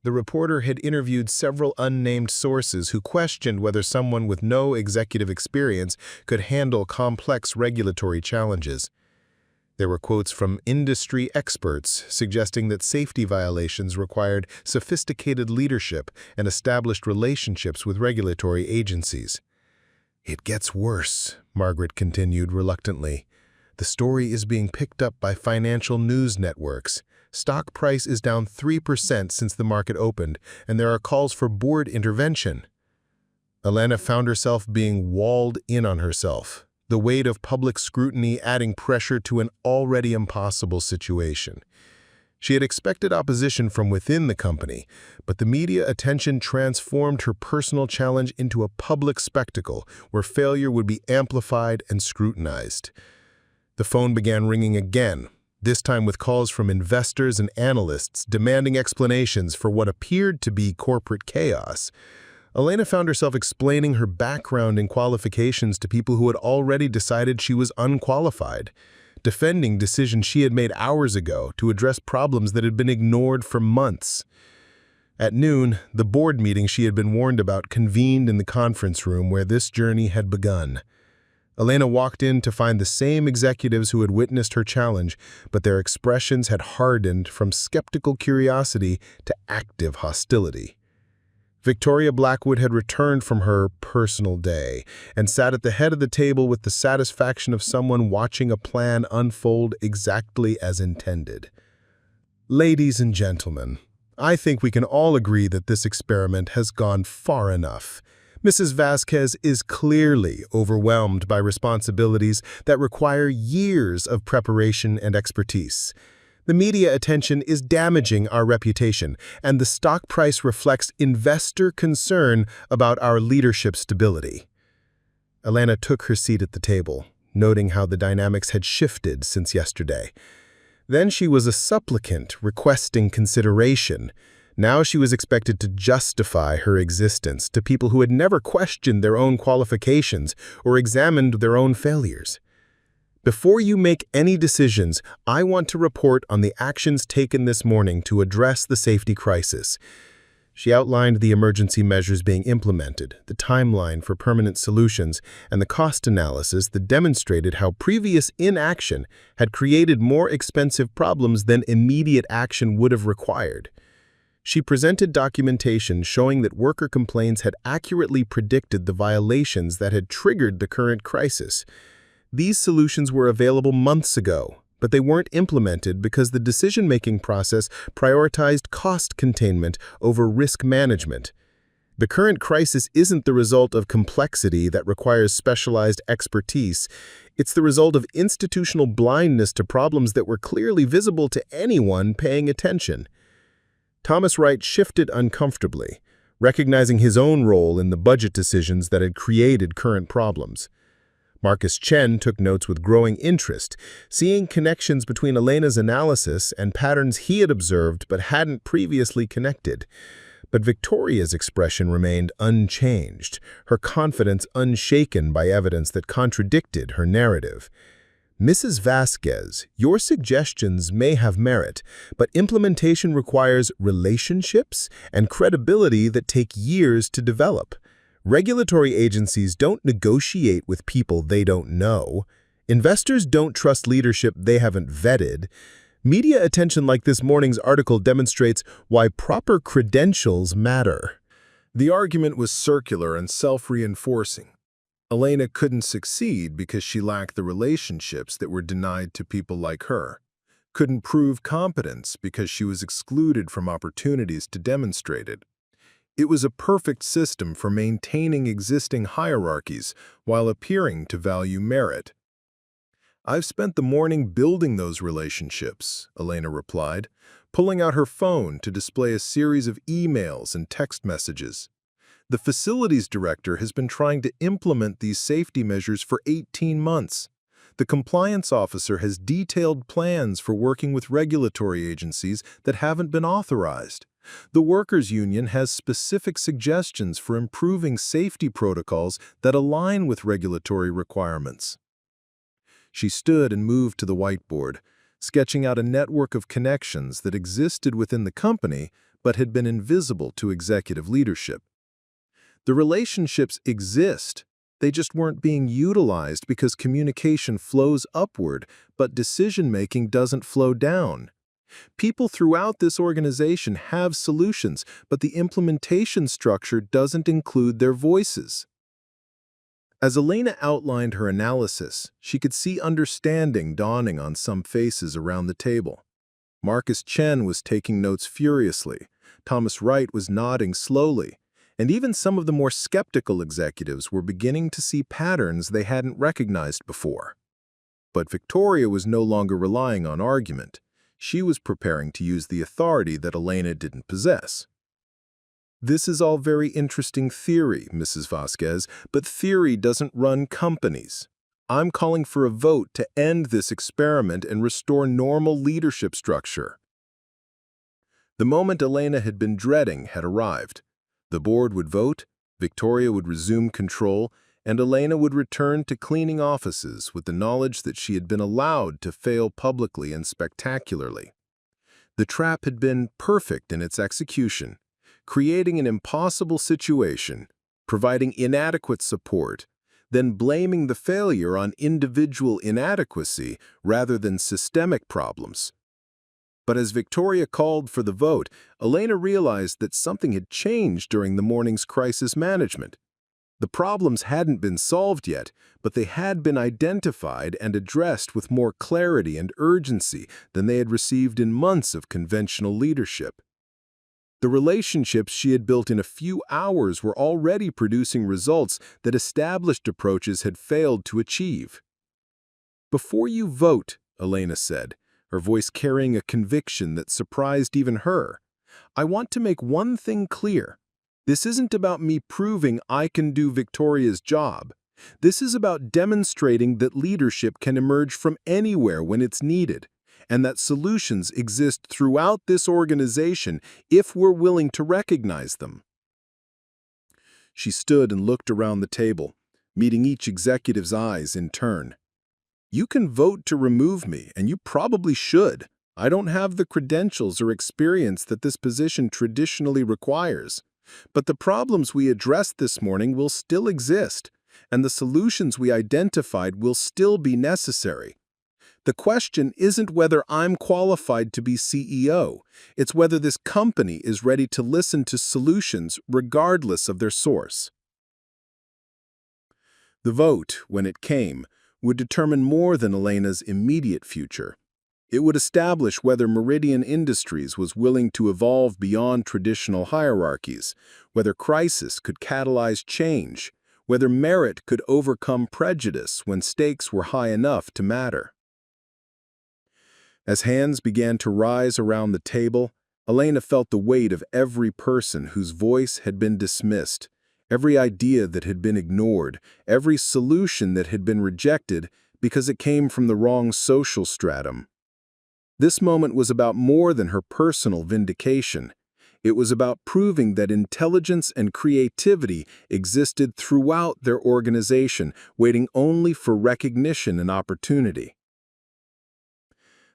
The reporter had interviewed several unnamed sources who questioned whether someone with no executive experience could handle complex regulatory challenges. There were quotes from industry experts suggesting that safety violations required sophisticated leadership and established relationships with regulatory agencies. "It gets worse," Margaret continued reluctantly. "The story is being picked up by financial news networks. Stock price is down 3% since the market opened, and there are calls for board intervention." Elena found herself being walled in on herself, the weight of public scrutiny adding pressure to an already impossible situation. She had expected opposition from within the company, but the media attention transformed her personal challenge into a public spectacle where failure would be amplified and scrutinized. The phone began ringing again, this time with calls from investors and analysts demanding explanations for what appeared to be corporate chaos. Elena found herself explaining her background and qualifications to people who had already decided she was unqualified, defending decisions she had made hours ago to address problems that had been ignored for months. At noon, the board meeting she had been warned about convened in the conference room where this journey had begun. Elena walked in to find the same executives who had witnessed her challenge, but their expressions had hardened from skeptical curiosity to active hostility. Victoria Blackwood had returned from her personal day and sat at the head of the table with the satisfaction of someone watching a plan unfold exactly as intended. Ladies and gentlemen, I think we can all agree that this experiment has gone far enough. Mrs. Vasquez is clearly overwhelmed by responsibilities that require years of preparation and expertise. The media attention is damaging our reputation, and the stock price reflects investor concern about our leadership stability. Elena took her seat at the table, noting how the dynamics had shifted since yesterday. Then she was a supplicant requesting consideration. Now she was expected to justify her existence to people who had never questioned their own qualifications or examined their own failures. Before you make any decisions, I want to report on the actions taken this morning to address the safety crisis. She outlined the emergency measures being implemented, the timeline for permanent solutions, and the cost analysis that demonstrated how previous inaction had created more expensive problems than immediate action would have required. She presented documentation showing that worker complaints had accurately predicted the violations that had triggered the current crisis. These solutions were available months ago, but they weren't implemented because the decision-making process prioritized cost containment over risk management. The current crisis isn't the result of complexity that requires specialized expertise. It's the result of institutional blindness to problems that were clearly visible to anyone paying attention. Thomas Wright shifted uncomfortably, recognizing his own role in the budget decisions that had created current problems. Marcus Chen took notes with growing interest, seeing connections between Elena's analysis and patterns he had observed but hadn't previously connected. But Victoria's expression remained unchanged, her confidence unshaken by evidence that contradicted her narrative. Mrs. Vasquez, your suggestions may have merit, but implementation requires relationships and credibility that take years to develop. Regulatory agencies don't negotiate with people they don't know. Investors don't trust leadership they haven't vetted. Media attention like this morning's article demonstrates why proper credentials matter. The argument was circular and self-reinforcing. Elena couldn't succeed because she lacked the relationships that were denied to people like her, couldn't prove competence because she was excluded from opportunities to demonstrate it. It was a perfect system for maintaining existing hierarchies while appearing to value merit. "I've spent the morning building those relationships," Elena replied, pulling out her phone to display a series of emails and text messages. "The facilities director has been trying to implement these safety measures for 18 months. The compliance officer has detailed plans for working with regulatory agencies that haven't been authorized. The workers' union has specific suggestions for improving safety protocols that align with regulatory requirements." She stood and moved to the whiteboard, sketching out a network of connections that existed within the company but had been invisible to executive leadership. The relationships exist, they just weren't being utilized because communication flows upward, but decision-making doesn't flow down. People throughout this organization have solutions, but the implementation structure doesn't include their voices. As Elena outlined her analysis, she could see understanding dawning on some faces around the table. Marcus Chen was taking notes furiously, Thomas Wright was nodding slowly, and even some of the more skeptical executives were beginning to see patterns they hadn't recognized before. But Victoria was no longer relying on argument. She was preparing to use the authority that Elena didn't possess. "This is all very interesting theory, Mrs. Vasquez, but theory doesn't run companies. I'm calling for a vote to end this experiment and restore normal leadership structure." The moment Elena had been dreading had arrived. The board would vote, Victoria would resume control, and Elena would return to cleaning offices with the knowledge that she had been allowed to fail publicly and spectacularly. The trap had been perfect in its execution, creating an impossible situation, providing inadequate support, then blaming the failure on individual inadequacy rather than systemic problems. But as Victoria called for the vote, Elena realized that something had changed during the morning's crisis management. The problems hadn't been solved yet, but they had been identified and addressed with more clarity and urgency than they had received in months of conventional leadership. The relationships she had built in a few hours were already producing results that established approaches had failed to achieve. "Before you vote," Elena said, her voice carrying a conviction that surprised even her, "I want to make one thing clear. This isn't about me proving I can do Victoria's job. This is about demonstrating that leadership can emerge from anywhere when it's needed, and that solutions exist throughout this organization if we're willing to recognize them." She stood and looked around the table, meeting each executive's eyes in turn. "You can vote to remove me, and you probably should. I don't have the credentials or experience that this position traditionally requires. But the problems we addressed this morning will still exist, and the solutions we identified will still be necessary. The question isn't whether I'm qualified to be CEO, it's whether this company is ready to listen to solutions regardless of their source." The vote, when it came, would determine more than Elena's immediate future. It would establish whether Meridian Industries was willing to evolve beyond traditional hierarchies, whether crisis could catalyze change, whether merit could overcome prejudice when stakes were high enough to matter. As hands began to rise around the table, Elena felt the weight of every person whose voice had been dismissed, every idea that had been ignored, every solution that had been rejected because it came from the wrong social stratum. This moment was about more than her personal vindication. It was about proving that intelligence and creativity existed throughout their organization, waiting only for recognition and opportunity.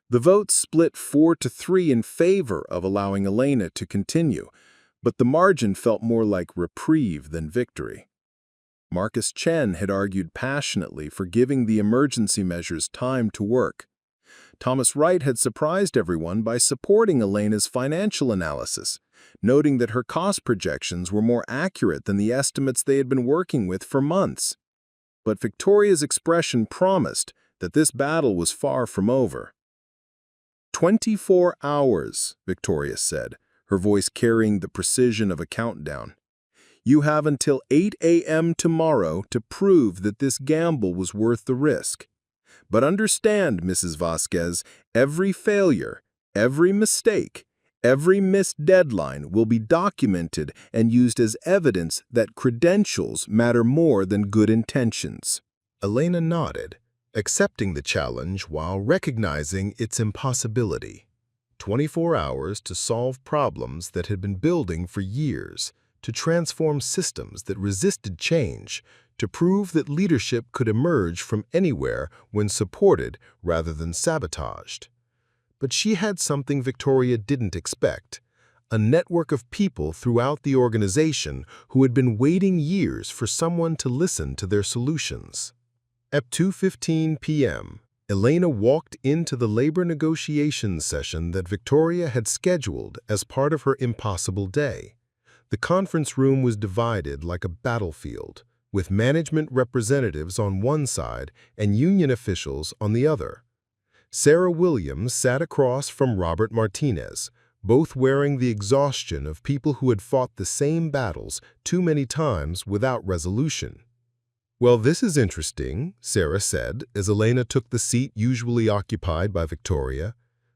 The vote split 4-3 in favor of allowing Elena to continue, but the margin felt more like reprieve than victory. Marcus Chen had argued passionately for giving the emergency measures time to work. Thomas Wright had surprised everyone by supporting Elena's financial analysis, noting that her cost projections were more accurate than the estimates they had been working with for months. But Victoria's expression promised that this battle was far from over. 24 hours, Victoria said, her voice carrying the precision of a countdown. "You have until 8 a.m. tomorrow to prove that this gamble was worth the risk. But understand, Mrs. Vasquez, every failure, every mistake, every missed deadline will be documented and used as evidence that credentials matter more than good intentions." Elena nodded, accepting the challenge while recognizing its impossibility. 24 hours to solve problems that had been building for years, to transform systems that resisted change, to prove that leadership could emerge from anywhere when supported rather than sabotaged. But she had something Victoria didn't expect, a network of people throughout the organization who had been waiting years for someone to listen to their solutions. At 2:15 p.m., Elena walked into the labor negotiations session that Victoria had scheduled as part of her impossible day. The conference room was divided like a battlefield, with management representatives on one side and union officials on the other. Sarah Williams sat across from Robert Martinez, both wearing the exhaustion of people who had fought the same battles too many times without resolution. "Well, this is interesting," Sarah said as Elena took the seat usually occupied by Victoria.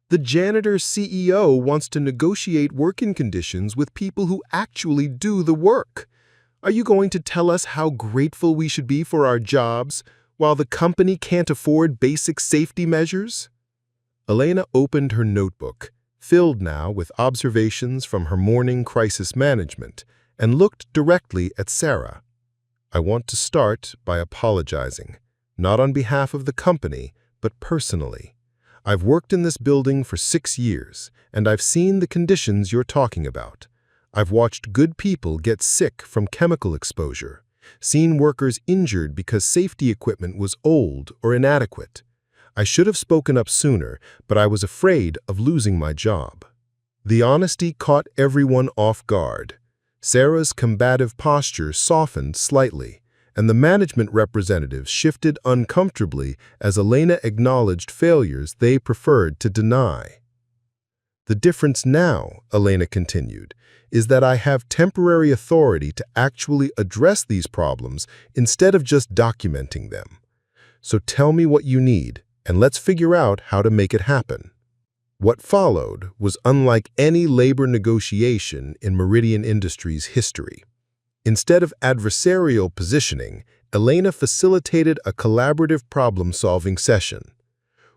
"The janitor CEO wants to negotiate working conditions with people who actually do the work. Are you going to tell us how grateful we should be for our jobs while the company can't afford basic safety measures?" Elena opened her notebook, filled now with observations from her morning crisis management, and looked directly at Sarah. "I want to start by apologizing, not on behalf of the company, but personally. I've worked in this building for 6 years, and I've seen the conditions you're talking about. I've watched good people get sick from chemical exposure, seen workers injured because safety equipment was old or inadequate. I should have spoken up sooner, but I was afraid of losing my job." The honesty caught everyone off guard. Sarah's combative posture softened slightly, and the management representatives shifted uncomfortably as Elena acknowledged failures they preferred to deny. "The difference now," Elena continued, "is that I have temporary authority to actually address these problems instead of just documenting them. So tell me what you need, and let's figure out how to make it happen." What followed was unlike any labor negotiation in Meridian Industries' history. Instead of adversarial positioning, Elena facilitated a collaborative problem-solving session.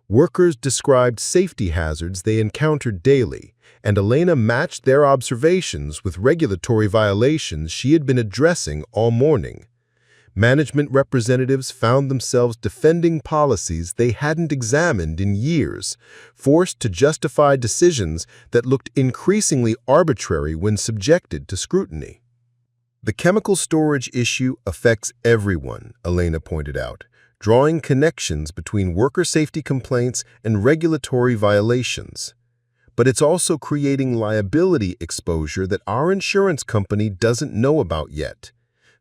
Workers described safety hazards they encountered daily, and Elena matched their observations with regulatory violations she had been addressing all morning. Management representatives found themselves defending policies they hadn't examined in years, forced to justify decisions that looked increasingly arbitrary when subjected to scrutiny. "The chemical storage issue affects everyone," Elena pointed out, drawing connections between worker safety complaints and regulatory violations. "But it's also creating liability exposure that our insurance company doesn't know about yet.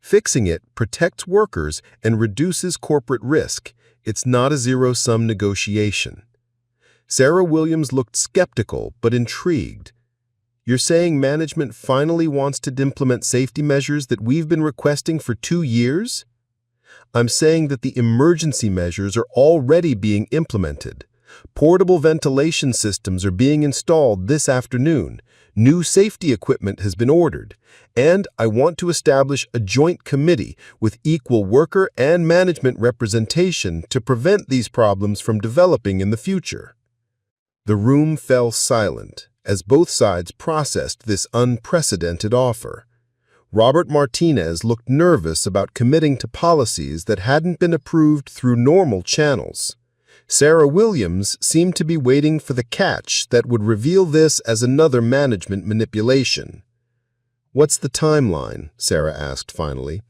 Fixing it protects workers and reduces corporate risk. It's not a zero-sum negotiation." Sarah Williams looked skeptical but intrigued. "You're saying management finally wants to implement safety measures that we've been requesting for 2 years? "I'm saying that the emergency measures are already being implemented. Portable ventilation systems are being installed this afternoon. New safety equipment has been ordered. And I want to establish a joint committee with equal worker and management representation to prevent these problems from developing in the future." The room fell silent as both sides processed this unprecedented offer. Robert Martinez looked nervous about committing to policies that hadn't been approved through normal channels. Sarah Williams seemed to be waiting for the catch that would reveal this as another management manipulation. "What's the timeline?" Sarah asked finally.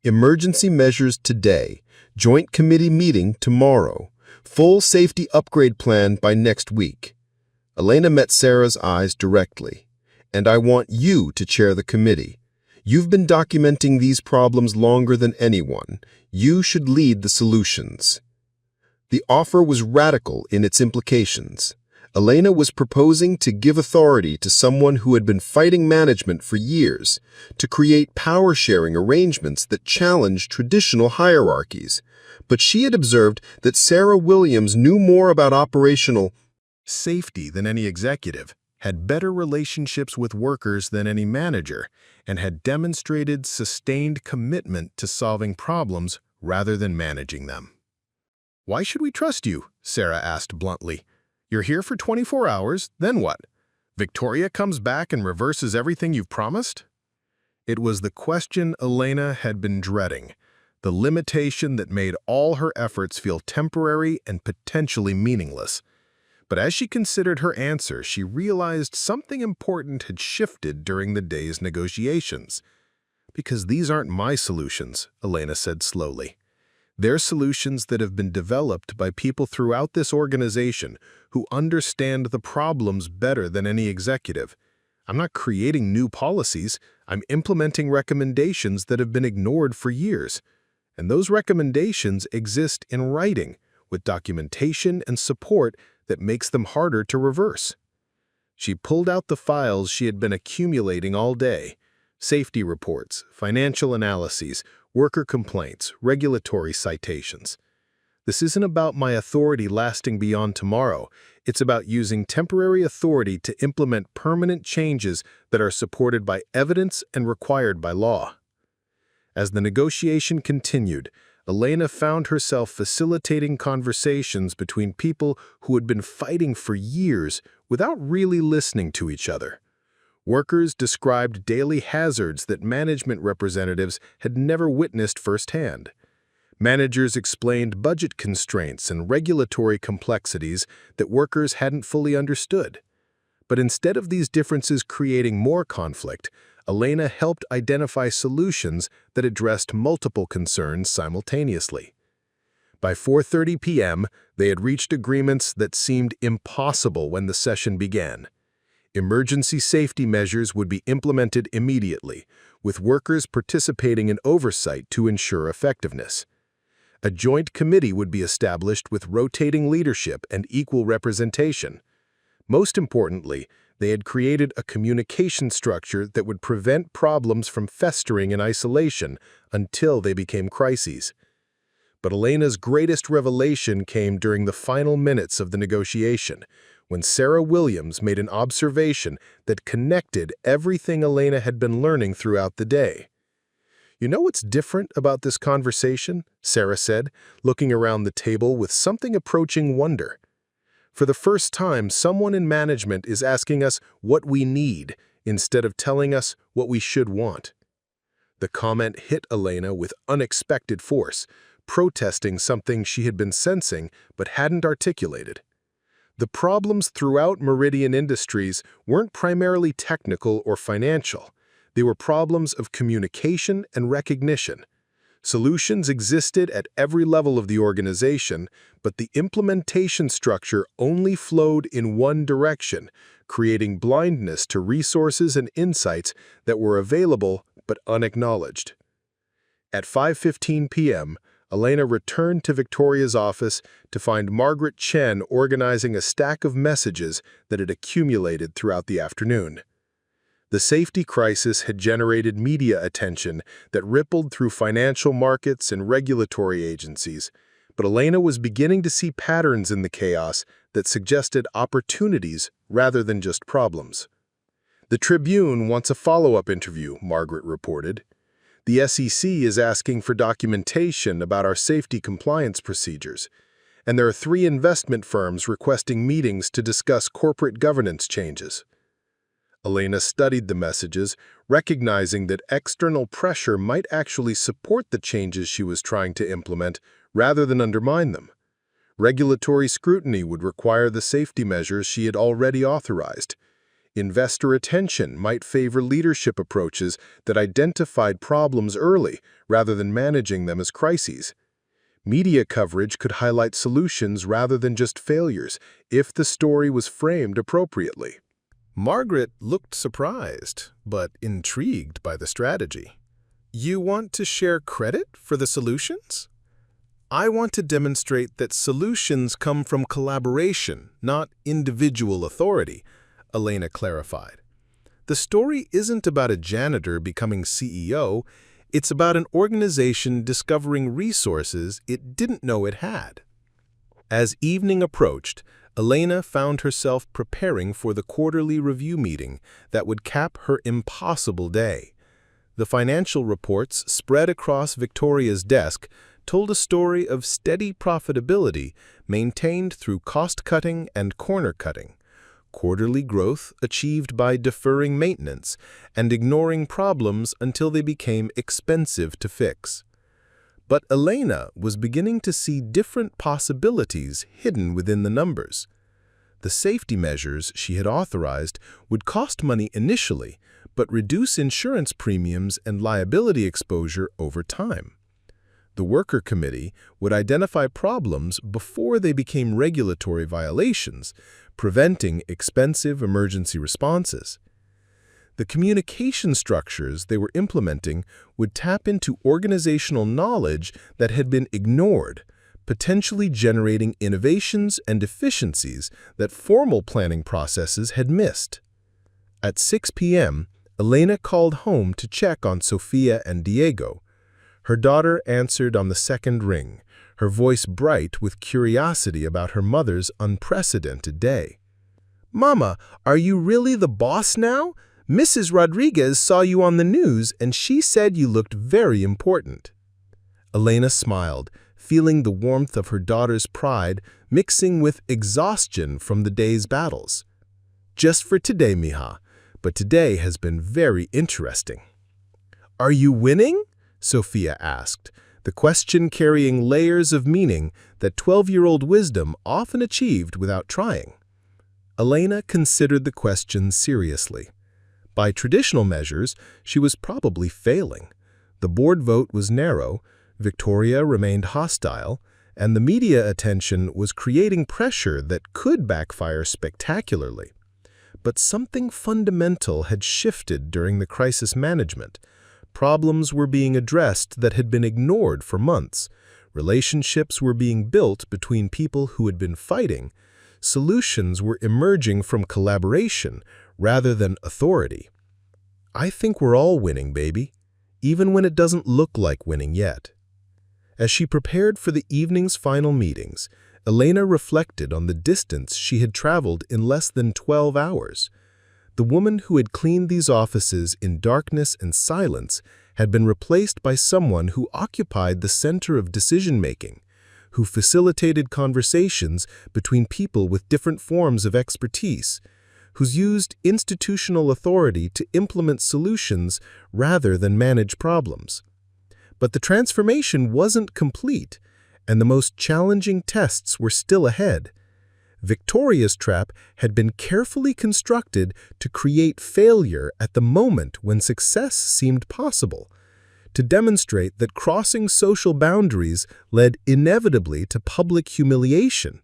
"Emergency measures today, joint committee meeting tomorrow, full safety upgrade plan by next week." Elena met Sarah's eyes directly. "And I want you to chair the committee. You've been documenting these problems longer than anyone. You should lead the solutions." The offer was radical in its implications. Elena was proposing to give authority to someone who had been fighting management for years, to create power-sharing arrangements that challenged traditional hierarchies. But she had observed that Sarah Williams knew more about operational safety than any executive, had better relationships with workers than any manager, and had demonstrated sustained commitment to solving problems rather than managing them. "Why should we trust you?" Sarah asked bluntly. "You're here for 24 hours, then what? Victoria comes back and reverses everything you've promised?" It was the question Elena had been dreading, the limitation that made all her efforts feel temporary and potentially meaningless. But as she considered her answer, she realized something important had shifted during the day's negotiations. "Because these aren't my solutions," Elena said slowly. "They're solutions that have been developed by people throughout this organization who understand the problems better than any executive. I'm not creating new policies. I'm implementing recommendations that have been ignored for years. And those recommendations exist in writing, with documentation and support that makes them harder to reverse." She pulled out the files she had been accumulating all day: safety reports, financial analyses, worker complaints, regulatory citations. "This isn't about my authority lasting beyond tomorrow. It's about using temporary authority to implement permanent changes that are supported by evidence and required by law." As the negotiation continued, Elena found herself facilitating conversations between people who had been fighting for years without really listening to each other. Workers described daily hazards that management representatives had never witnessed firsthand. Managers explained budget constraints and regulatory complexities that workers hadn't fully understood. But instead of these differences creating more conflict, Elena helped identify solutions that addressed multiple concerns simultaneously. By 4:30 p.m., they had reached agreements that seemed impossible when the session began. Emergency safety measures would be implemented immediately, with workers participating in oversight to ensure effectiveness. A joint committee would be established with rotating leadership and equal representation. Most importantly, they had created a communication structure that would prevent problems from festering in isolation until they became crises. But Elena's greatest revelation came during the final minutes of the negotiation, when Sarah Williams made an observation that connected everything Elena had been learning throughout the day. "You know what's different about this conversation?" Sarah said, looking around the table with something approaching wonder. "For the first time, someone in management is asking us what we need instead of telling us what we should want." The comment hit Elena with unexpected force, protesting something she had been sensing but hadn't articulated. The problems throughout Meridian Industries weren't primarily technical or financial. They were problems of communication and recognition. Solutions existed at every level of the organization, but the implementation structure only flowed in one direction, creating blindness to resources and insights that were available but unacknowledged. At 5:15 p.m., Elena returned to Victoria's office to find Margaret Chen organizing a stack of messages that had accumulated throughout the afternoon. The safety crisis had generated media attention that rippled through financial markets and regulatory agencies, but Elena was beginning to see patterns in the chaos that suggested opportunities rather than just problems. "The Tribune wants a follow-up interview," Margaret reported. "The SEC is asking for documentation about our safety compliance procedures, and there are 3 investment firms requesting meetings to discuss corporate governance changes." Elena studied the messages, recognizing that external pressure might actually support the changes she was trying to implement rather than undermine them. Regulatory scrutiny would require the safety measures she had already authorized. Investor attention might favor leadership approaches that identified problems early rather than managing them as crises. Media coverage could highlight solutions rather than just failures if the story was framed appropriately. Margaret looked surprised, but intrigued by the strategy. "You want to share credit for the solutions?" "I want to demonstrate that solutions come from collaboration, not individual authority," Elena clarified. "The story isn't about a janitor becoming CEO, it's about an organization discovering resources it didn't know it had." As evening approached, Elena found herself preparing for the quarterly review meeting that would cap her impossible day. The financial reports spread across Victoria's desk told a story of steady profitability maintained through cost-cutting and corner-cutting, quarterly growth achieved by deferring maintenance and ignoring problems until they became expensive to fix. But Elena was beginning to see different possibilities hidden within the numbers. The safety measures she had authorized would cost money initially, but reduce insurance premiums and liability exposure over time. The worker committee would identify problems before they became regulatory violations, preventing expensive emergency responses. The communication structures they were implementing would tap into organizational knowledge that had been ignored, potentially generating innovations and efficiencies that formal planning processes had missed. At 6 p.m., Elena called home to check on Sofia and Diego. Her daughter answered on the second ring, her voice bright with curiosity about her mother's unprecedented day. "Mama, are you really the boss now? Mrs. Rodriguez saw you on the news and she said you looked very important." Elena smiled, feeling the warmth of her daughter's pride mixing with exhaustion from the day's battles. "Just for today, mija, but today has been very interesting." "Are you winning?" Sofia asked, the question carrying layers of meaning that 12-year-old wisdom often achieved without trying. Elena considered the question seriously. By traditional measures, she was probably failing. The board vote was narrow, Victoria remained hostile, and the media attention was creating pressure that could backfire spectacularly. But something fundamental had shifted during the crisis management. Problems were being addressed that had been ignored for months. Relationships were being built between people who had been fighting. Solutions were emerging from collaboration rather than authority. I think we're all winning, baby, even when it doesn't look like winning yet. As she prepared for the evening's final meetings, Elena reflected on the distance she had traveled in less than 12 hours. The woman who had cleaned these offices in darkness and silence had been replaced by someone who occupied the center of decision-making, who facilitated conversations between people with different forms of expertise, who's used institutional authority to implement solutions rather than manage problems. But the transformation wasn't complete, and the most challenging tests were still ahead. Victoria's trap had been carefully constructed to create failure at the moment when success seemed possible, to demonstrate that crossing social boundaries led inevitably to public humiliation.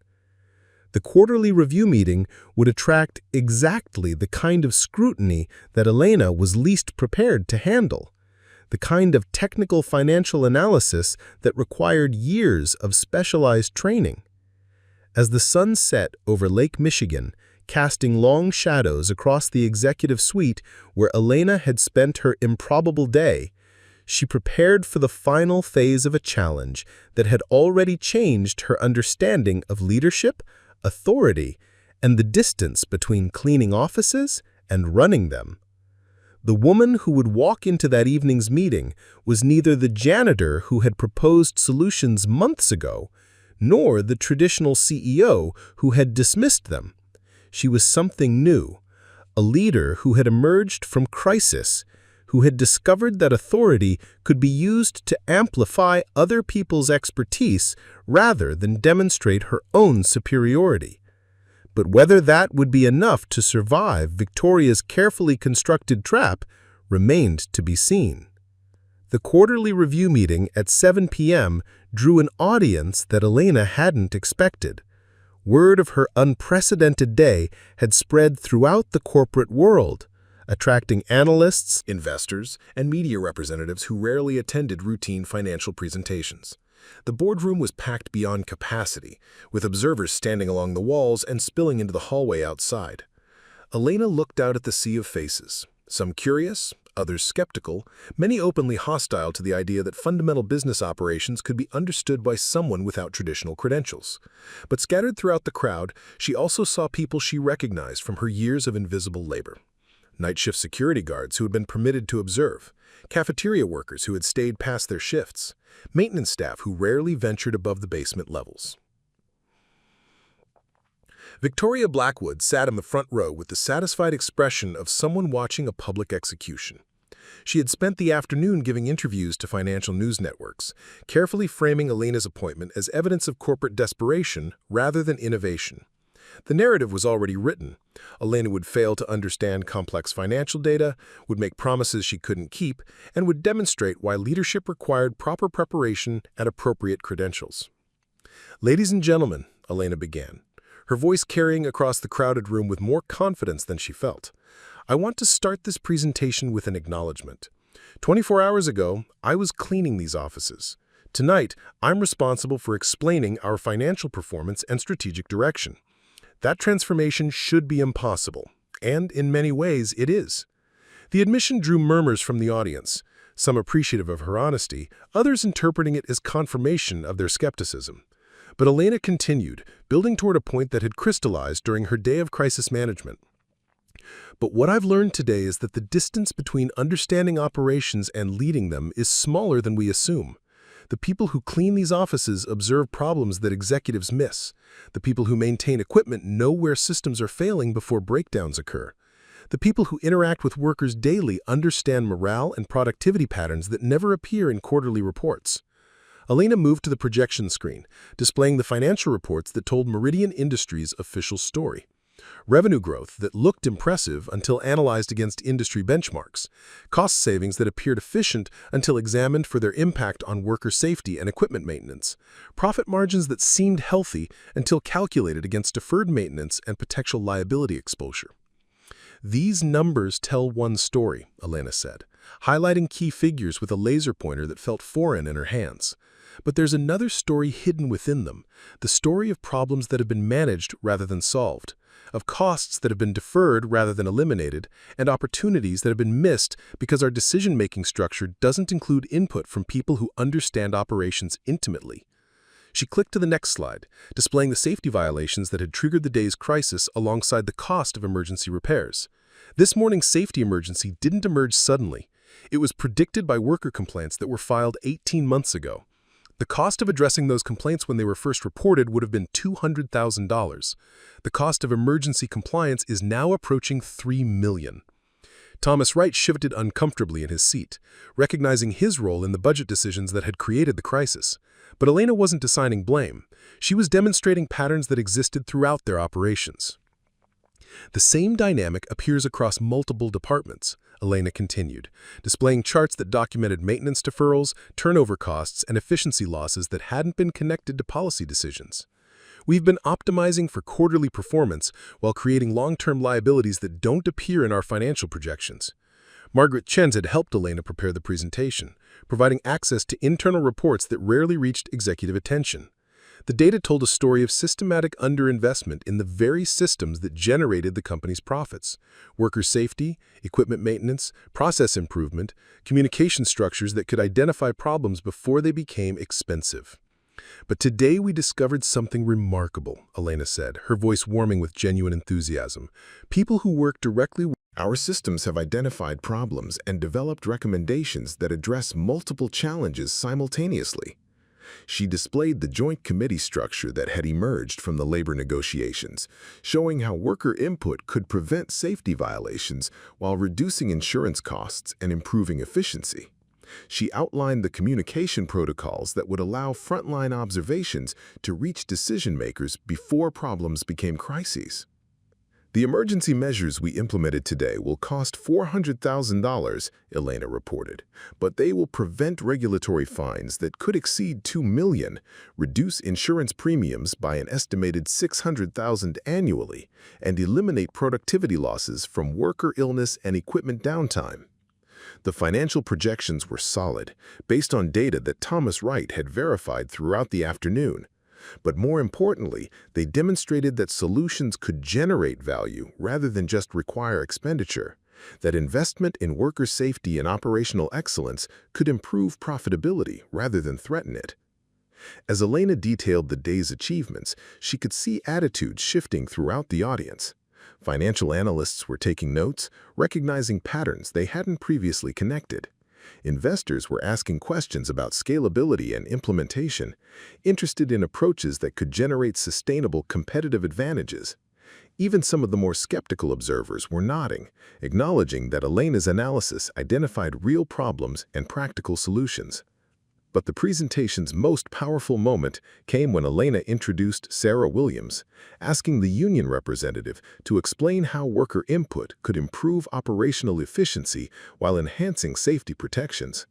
The quarterly review meeting would attract exactly the kind of scrutiny that Elena was least prepared to handle, the kind of technical financial analysis that required years of specialized training. As the sun set over Lake Michigan, casting long shadows across the executive suite where Elena had spent her improbable day, she prepared for the final phase of a challenge that had already changed her understanding of leadership, authority, and the distance between cleaning offices and running them. The woman who would walk into that evening's meeting was neither the janitor who had proposed solutions months ago, nor the traditional CEO who had dismissed them. She was something new, a leader who had emerged from crisis, who had discovered that authority could be used to amplify other people's expertise rather than demonstrate her own superiority. But whether that would be enough to survive Victoria's carefully constructed trap remained to be seen. The quarterly review meeting at 7 p.m. drew an audience that Elena hadn't expected. Word of her unprecedented day had spread throughout the corporate world, attracting analysts, investors, and media representatives who rarely attended routine financial presentations. The boardroom was packed beyond capacity, with observers standing along the walls and spilling into the hallway outside. Elena looked out at the sea of faces, some curious, others skeptical, many openly hostile to the idea that fundamental business operations could be understood by someone without traditional credentials. But scattered throughout the crowd, she also saw people she recognized from her years of invisible labor. Night shift security guards who had been permitted to observe, cafeteria workers who had stayed past their shifts, maintenance staff who rarely ventured above the basement levels. Victoria Blackwood sat in the front row with the satisfied expression of someone watching a public execution. She had spent the afternoon giving interviews to financial news networks, carefully framing Elena's appointment as evidence of corporate desperation rather than innovation. The narrative was already written. Elena would fail to understand complex financial data, would make promises she couldn't keep, and would demonstrate why leadership required proper preparation and appropriate credentials. "Ladies and gentlemen," Elena began, her voice carrying across the crowded room with more confidence than she felt, "I want to start this presentation with an acknowledgement. 24 hours ago, I was cleaning these offices. Tonight, I'm responsible for explaining our financial performance and strategic direction. That transformation should be impossible, and in many ways it is." The admission drew murmurs from the audience, some appreciative of her honesty, others interpreting it as confirmation of their skepticism. But Elena continued, building toward a point that had crystallized during her day of crisis management. "But what I've learned today is that the distance between understanding operations and leading them is smaller than we assume. The people who clean these offices observe problems that executives miss. The people who maintain equipment know where systems are failing before breakdowns occur. The people who interact with workers daily understand morale and productivity patterns that never appear in quarterly reports." Elena moved to the projection screen, displaying the financial reports that told Meridian Industries' official story. Revenue growth that looked impressive until analyzed against industry benchmarks, cost savings that appeared efficient until examined for their impact on worker safety and equipment maintenance, profit margins that seemed healthy until calculated against deferred maintenance and potential liability exposure. "These numbers tell one story," Elena said, highlighting key figures with a laser pointer that felt foreign in her hands. "But there's another story hidden within them, the story of problems that have been managed rather than solved, of costs that have been deferred rather than eliminated, and opportunities that have been missed because our decision-making structure doesn't include input from people who understand operations intimately." She clicked to the next slide, displaying the safety violations that had triggered the day's crisis alongside the cost of emergency repairs. This morning's safety emergency didn't emerge suddenly. It was predicted by worker complaints that were filed 18 months ago. The cost of addressing those complaints when they were first reported would have been $200,000. The cost of emergency compliance is now approaching $3 million. Thomas Wright shifted uncomfortably in his seat, recognizing his role in the budget decisions that had created the crisis. But Elena wasn't assigning blame. She was demonstrating patterns that existed throughout their operations. "The same dynamic appears across multiple departments," Elena continued, displaying charts that documented maintenance deferrals, turnover costs, and efficiency losses that hadn't been connected to policy decisions. "We've been optimizing for quarterly performance while creating long-term liabilities that don't appear in our financial projections." Margaret Chenz had helped Elena prepare the presentation, providing access to internal reports that rarely reached executive attention. The data told a story of systematic underinvestment in the very systems that generated the company's profits: worker safety, equipment maintenance, process improvement, communication structures that could identify problems before they became expensive. "But today we discovered something remarkable," Elena said, her voice warming with genuine enthusiasm. "People who work directly with Our systems have identified problems and developed recommendations that address multiple challenges simultaneously." She displayed the joint committee structure that had emerged from the labor negotiations, showing how worker input could prevent safety violations while reducing insurance costs and improving efficiency. She outlined the communication protocols that would allow frontline observations to reach decision-makers before problems became crises. "The emergency measures we implemented today will cost $400,000, Elena reported, but they will prevent regulatory fines that could exceed $2 million, reduce insurance premiums by an estimated $600,000 annually, and eliminate productivity losses from worker illness and equipment downtime." The financial projections were solid, based on data that Thomas Wright had verified throughout the afternoon. But more importantly, they demonstrated that solutions could generate value rather than just require expenditure, that investment in worker safety and operational excellence could improve profitability rather than threaten it. As Elena detailed the day's achievements, she could see attitudes shifting throughout the audience. Financial analysts were taking notes, recognizing patterns they hadn't previously connected. Investors were asking questions about scalability and implementation, interested in approaches that could generate sustainable competitive advantages. Even some of the more skeptical observers were nodding, acknowledging that Elena's analysis identified real problems and practical solutions. But the presentation's most powerful moment came when Elena introduced Sarah Williams, asking the union representative to explain how worker input could improve operational efficiency while enhancing safety protections.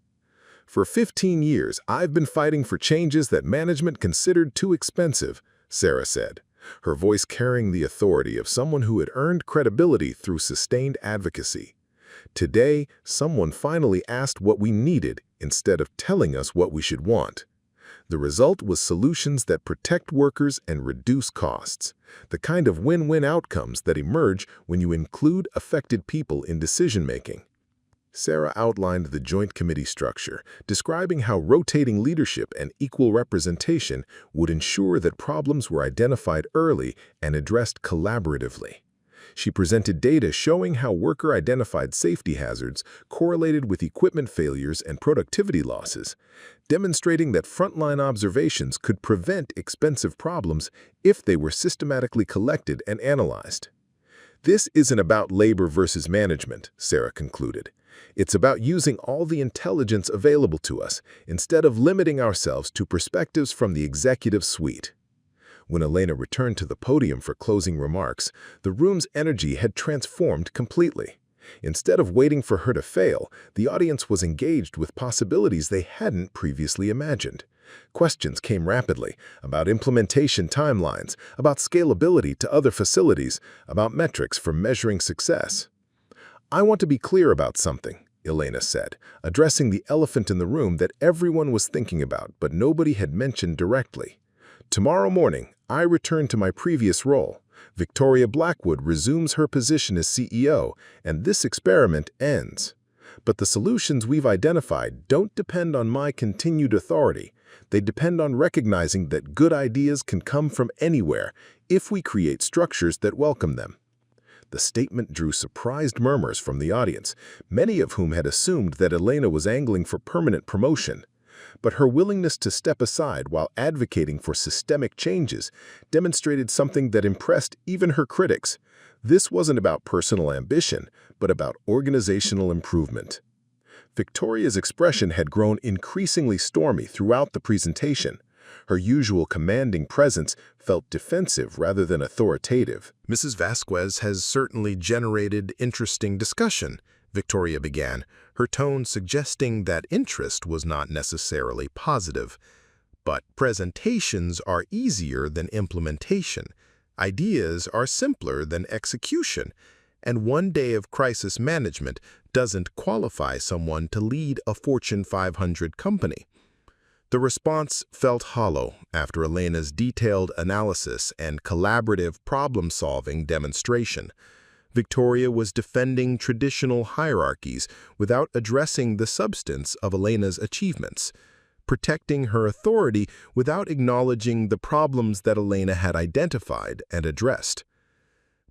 "For 15 years, I've been fighting for changes that management considered too expensive," Sarah said, her voice carrying the authority of someone who had earned credibility through sustained advocacy. "Today, someone finally asked what we needed instead of telling us what we should want." The result was solutions that protect workers and reduce costs, the kind of win-win outcomes that emerge when you include affected people in decision-making. Sarah outlined the joint committee structure, describing how rotating leadership and equal representation would ensure that problems were identified early and addressed collaboratively. She presented data showing how worker-identified safety hazards correlated with equipment failures and productivity losses, demonstrating that frontline observations could prevent expensive problems if they were systematically collected and analyzed. "This isn't about labor versus management," Sarah concluded. "It's about using all the intelligence available to us instead of limiting ourselves to perspectives from the executive suite." When Elena returned to the podium for closing remarks, the room's energy had transformed completely. Instead of waiting for her to fail, the audience was engaged with possibilities they hadn't previously imagined. Questions came rapidly about implementation timelines, about scalability to other facilities, about metrics for measuring success. I want to be clear about something, Elena said, addressing the elephant in the room that everyone was thinking about but nobody had mentioned directly. Tomorrow morning, I return to my previous role. Victoria Blackwood resumes her position as CEO, and this experiment ends. But the solutions we've identified don't depend on my continued authority. They depend on recognizing that good ideas can come from anywhere if we create structures that welcome them. The statement drew surprised murmurs from the audience, many of whom had assumed that Elena was angling for permanent promotion. But her willingness to step aside while advocating for systemic changes demonstrated something that impressed even her critics. This wasn't about personal ambition, but about organizational improvement. Victoria's expression had grown increasingly stormy throughout the presentation. Her usual commanding presence felt defensive rather than authoritative. Mrs. Vasquez has certainly generated interesting discussion, Victoria began, her tone suggesting that interest was not necessarily positive. But presentations are easier than implementation. Ideas are simpler than execution. And one day of crisis management doesn't qualify someone to lead a Fortune 500 company. The response felt hollow after Elena's detailed analysis and collaborative problem-solving demonstration. Victoria was defending traditional hierarchies without addressing the substance of Elena's achievements, protecting her authority without acknowledging the problems that Elena had identified and addressed.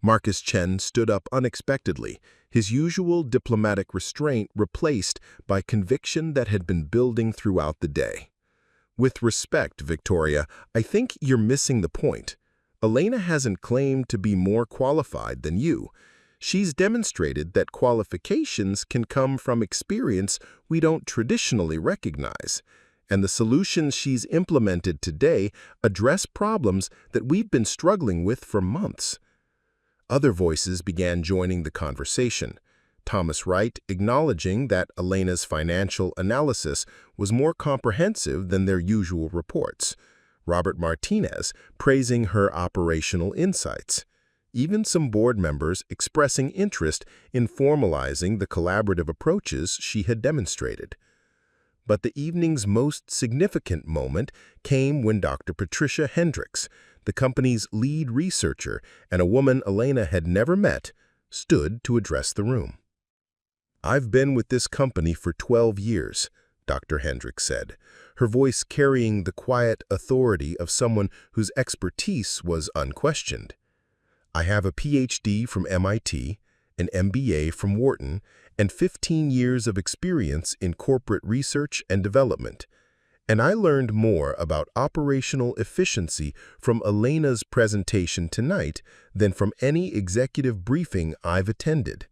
Marcus Chen stood up unexpectedly, his usual diplomatic restraint replaced by conviction that had been building throughout the day. With respect, Victoria, I think you're missing the point. Elena hasn't claimed to be more qualified than you. She's demonstrated that qualifications can come from experience we don't traditionally recognize, and the solutions she's implemented today address problems that we've been struggling with for months. Other voices began joining the conversation. Thomas Wright acknowledging that Elena's financial analysis was more comprehensive than their usual reports. Robert Martinez praising her operational insights. Even some board members expressing interest in formalizing the collaborative approaches she had demonstrated. But the evening's most significant moment came when Dr. Patricia Hendricks, the company's lead researcher and a woman Elena had never met, stood to address the room. "I've been with this company for 12 years, Dr. Hendricks said, her voice carrying the quiet authority of someone whose expertise was unquestioned. "I have a PhD from MIT, an MBA from Wharton, and 15 years of experience in corporate research and development. And I learned more about operational efficiency from Elena's presentation tonight than from any executive briefing I've attended."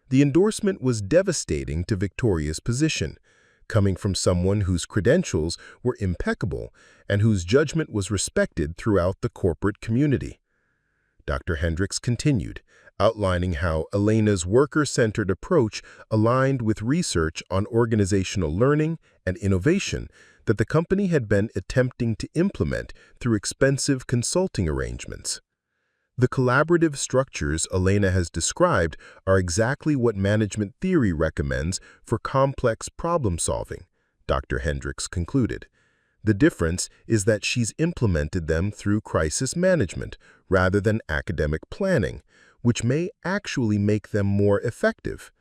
The endorsement was devastating to Victoria's position, coming from someone whose credentials were impeccable and whose judgment was respected throughout the corporate community. Dr. Hendricks continued, outlining how Elena's worker-centered approach aligned with research on organizational learning and innovation that the company had been attempting to implement through expensive consulting arrangements. "The collaborative structures Elena has described are exactly what management theory recommends for complex problem-solving," Dr. Hendricks concluded. "The difference is that she's implemented them through crisis management rather than academic planning, which may actually make them more effective."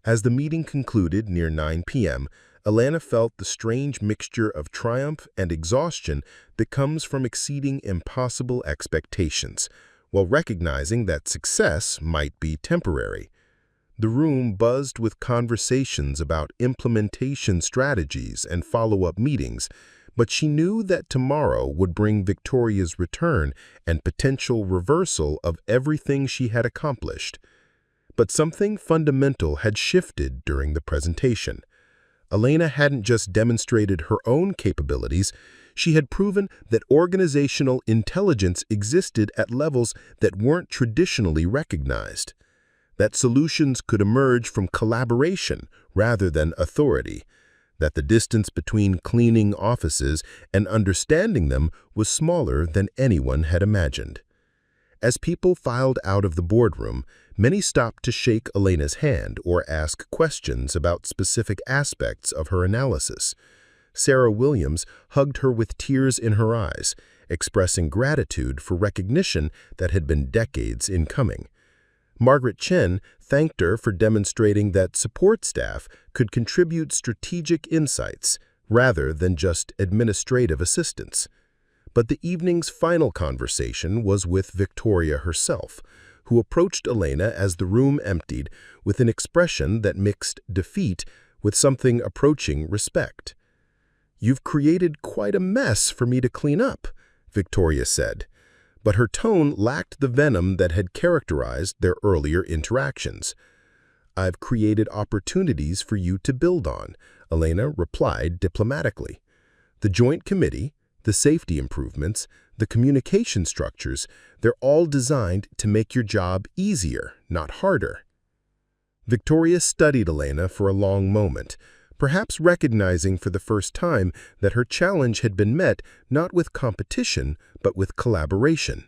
As the meeting concluded near 9 p.m., Elena felt the strange mixture of triumph and exhaustion that comes from exceeding impossible expectations, while recognizing that success might be temporary. The room buzzed with conversations about implementation strategies and follow-up meetings, but she knew that tomorrow would bring Victoria's return and potential reversal of everything she had accomplished. But something fundamental had shifted during the presentation. Elena hadn't just demonstrated her own capabilities, she had proven that organizational intelligence existed at levels that weren't traditionally recognized, that solutions could emerge from collaboration rather than authority, that the distance between cleaning offices and understanding them was smaller than anyone had imagined. As people filed out of the boardroom, many stopped to shake Elena's hand or ask questions about specific aspects of her analysis. Sarah Williams hugged her with tears in her eyes, expressing gratitude for recognition that had been decades in coming. Margaret Chen thanked her for demonstrating that support staff could contribute strategic insights rather than just administrative assistance. But the evening's final conversation was with Victoria herself, who approached Elena as the room emptied with an expression that mixed defeat with something approaching respect. "You've created quite a mess for me to clean up," Victoria said, but her tone lacked the venom that had characterized their earlier interactions. "I've created opportunities for you to build on," Elena replied diplomatically. "The Joint Committee, the safety improvements, the communication structures, they're all designed to make your job easier, not harder." Victoria studied Elena for a long moment, perhaps recognizing for the first time that her challenge had been met not with competition, but with collaboration,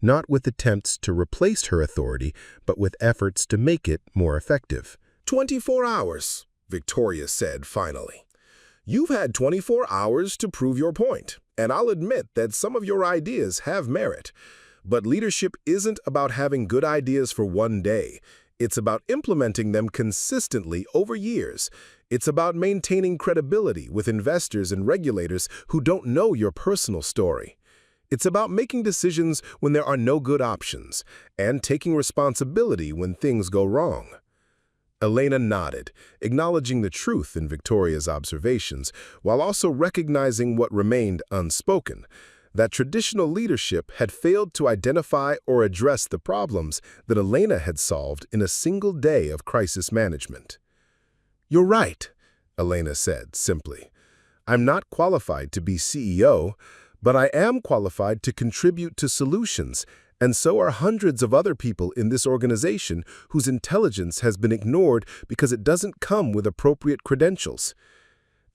not with attempts to replace her authority, but with efforts to make it more effective. 24 hours, Victoria said finally. "You've had 24 hours to prove your point, and I'll admit that some of your ideas have merit. But leadership isn't about having good ideas for one day. It's about implementing them consistently over years. It's about maintaining credibility with investors and regulators who don't know your personal story. It's about making decisions when there are no good options and taking responsibility when things go wrong." Elena nodded, acknowledging the truth in Victoria's observations, while also recognizing what remained unspoken, that traditional leadership had failed to identify or address the problems that Elena had solved in a single day of crisis management. "You're right," Elena said simply. "I'm not qualified to be CEO, but I am qualified to contribute to solutions, and so are hundreds of other people in this organization whose intelligence has been ignored because it doesn't come with appropriate credentials."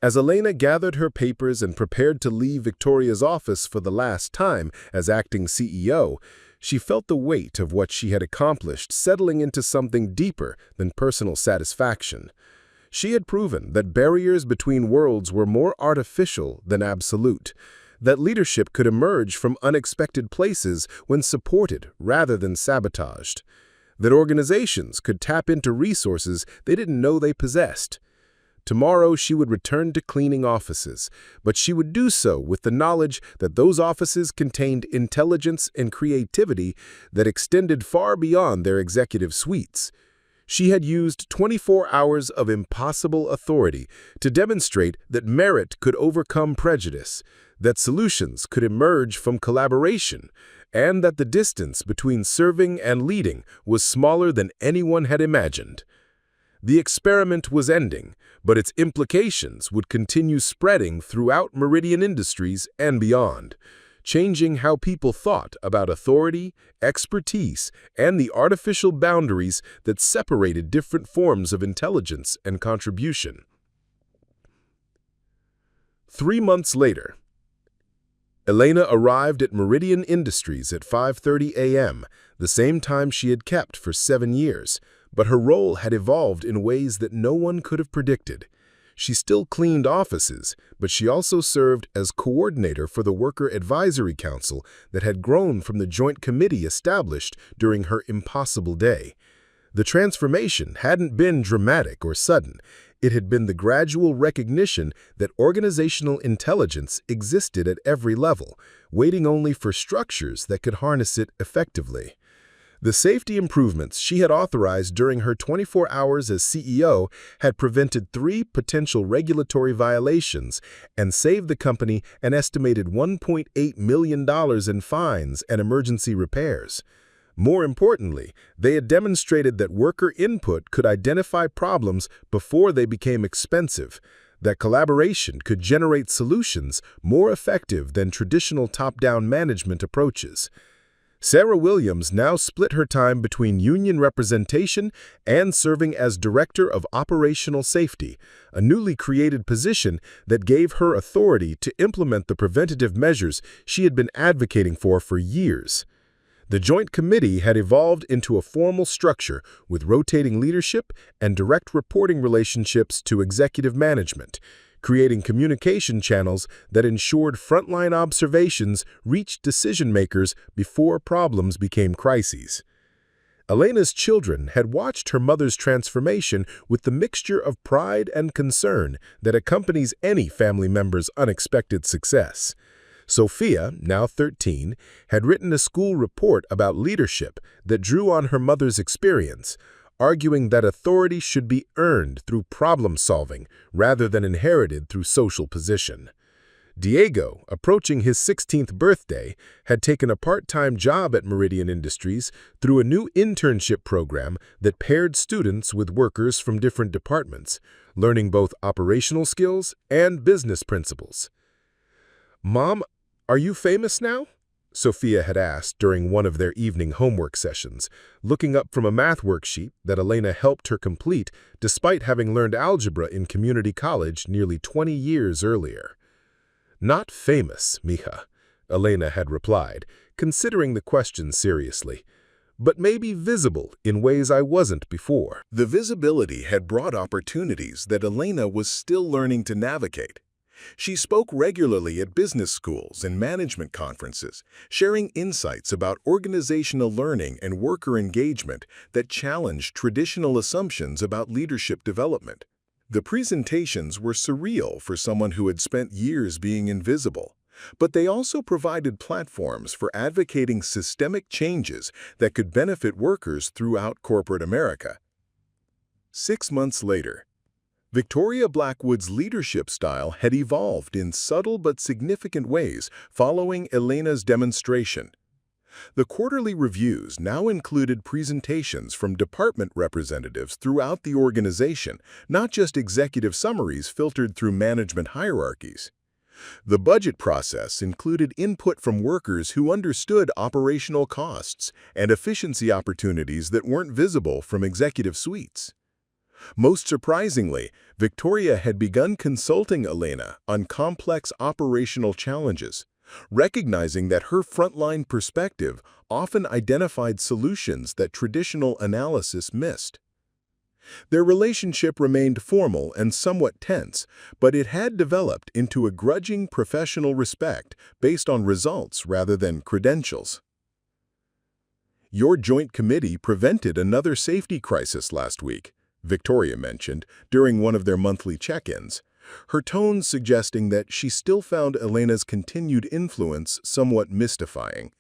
As Elena gathered her papers and prepared to leave Victoria's office for the last time as acting CEO, she felt the weight of what she had accomplished settling into something deeper than personal satisfaction. She had proven that barriers between worlds were more artificial than absolute, that leadership could emerge from unexpected places when supported rather than sabotaged, that organizations could tap into resources they didn't know they possessed. Tomorrow she would return to cleaning offices, but she would do so with the knowledge that those offices contained intelligence and creativity that extended far beyond their executive suites. She had used 24 hours of impossible authority to demonstrate that merit could overcome prejudice, that solutions could emerge from collaboration, and that the distance between serving and leading was smaller than anyone had imagined. The experiment was ending, but its implications would continue spreading throughout Meridian Industries and beyond, changing how people thought about authority, expertise, and the artificial boundaries that separated different forms of intelligence and contribution. 3 months later, Elena arrived at Meridian Industries at 5:30 a.m., the same time she had kept for 7 years, but her role had evolved in ways that no one could have predicted. She still cleaned offices, but she also served as coordinator for the Worker Advisory Council that had grown from the Joint Committee established during her impossible day. The transformation hadn't been dramatic or sudden. It had been the gradual recognition that organizational intelligence existed at every level, waiting only for structures that could harness it effectively. The safety improvements she had authorized during her 24 hours as CEO had prevented 3 potential regulatory violations and saved the company an estimated $1.8 million in fines and emergency repairs. More importantly, they had demonstrated that worker input could identify problems before they became expensive, that collaboration could generate solutions more effective than traditional top-down management approaches. Sarah Williams now split her time between union representation and serving as Director of Operational Safety, a newly created position that gave her authority to implement the preventative measures she had been advocating for years. The Joint Committee had evolved into a formal structure with rotating leadership and direct reporting relationships to executive management, creating communication channels that ensured frontline observations reached decision-makers before problems became crises. Elena's children had watched her mother's transformation with the mixture of pride and concern that accompanies any family member's unexpected success. Sophia, now 13, had written a school report about leadership that drew on her mother's experience, arguing that authority should be earned through problem-solving rather than inherited through social position. Diego, approaching his 16th birthday, had taken a part-time job at Meridian Industries through a new internship program that paired students with workers from different departments, learning both operational skills and business principles. "Mom, are you famous now?" Sophia had asked during one of their evening homework sessions, looking up from a math worksheet that Elena helped her complete despite having learned algebra in community college nearly 20 years earlier. "Not famous, mija," Elena had replied, considering the question seriously, "but maybe visible in ways I wasn't before." The visibility had brought opportunities that Elena was still learning to navigate. She spoke regularly at business schools and management conferences, sharing insights about organizational learning and worker engagement that challenged traditional assumptions about leadership development. The presentations were surreal for someone who had spent years being invisible, but they also provided platforms for advocating systemic changes that could benefit workers throughout corporate America. 6 months later, Victoria Blackwood's leadership style had evolved in subtle but significant ways following Elena's demonstration. The quarterly reviews now included presentations from department representatives throughout the organization, not just executive summaries filtered through management hierarchies. The budget process included input from workers who understood operational costs and efficiency opportunities that weren't visible from executive suites. Most surprisingly, Victoria had begun consulting Elena on complex operational challenges, recognizing that her frontline perspective often identified solutions that traditional analysis missed. Their relationship remained formal and somewhat tense, but it had developed into a grudging professional respect based on results rather than credentials. "Your joint committee prevented another safety crisis last week," Victoria mentioned during one of their monthly check-ins, her tone suggesting that she still found Elena's continued influence somewhat mystifying.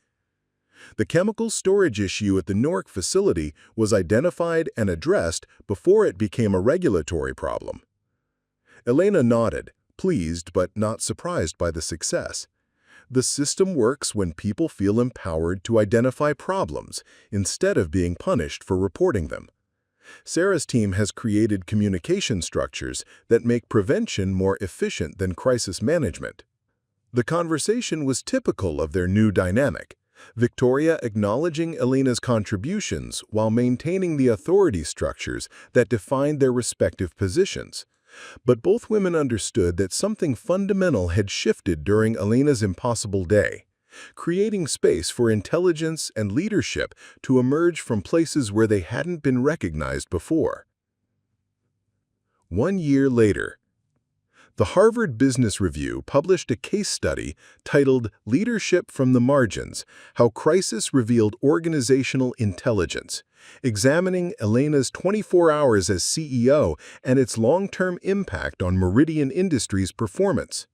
The chemical storage issue at the Newark facility was identified and addressed before it became a regulatory problem. Elena nodded, pleased but not surprised by the success. The system works when people feel empowered to identify problems instead of being punished for reporting them. Sarah's team has created communication structures that make prevention more efficient than crisis management. The conversation was typical of their new dynamic, Victoria acknowledging Elena's contributions while maintaining the authority structures that defined their respective positions. But both women understood that something fundamental had shifted during Elena's impossible day, creating space for intelligence and leadership to emerge from places where they hadn't been recognized before. 1 year later, the Harvard Business Review published a case study titled "Leadership from the Margins: How Crisis Revealed Organizational Intelligence," examining Elena's 24 hours as CEO and its long-term impact on Meridian Industries' performance.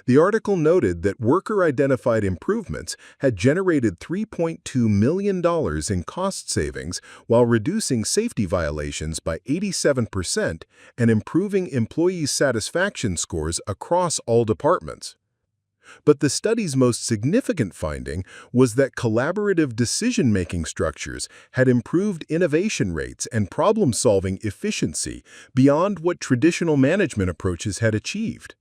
The article noted that worker-identified improvements had generated $3.2 million in cost savings while reducing safety violations by 87% and improving employee satisfaction scores across all departments. But the study's most significant finding was that collaborative decision-making structures had improved innovation rates and problem-solving efficiency beyond what traditional management approaches had achieved.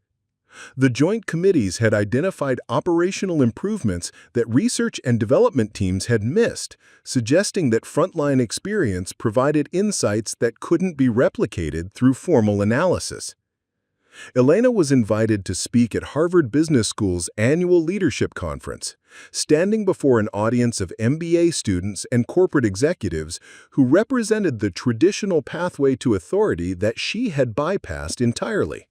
The joint committees had identified operational improvements that research and development teams had missed, suggesting that frontline experience provided insights that couldn't be replicated through formal analysis. Elena was invited to speak at Harvard Business School's annual leadership conference, standing before an audience of MBA students and corporate executives who represented the traditional pathway to authority that she had bypassed entirely.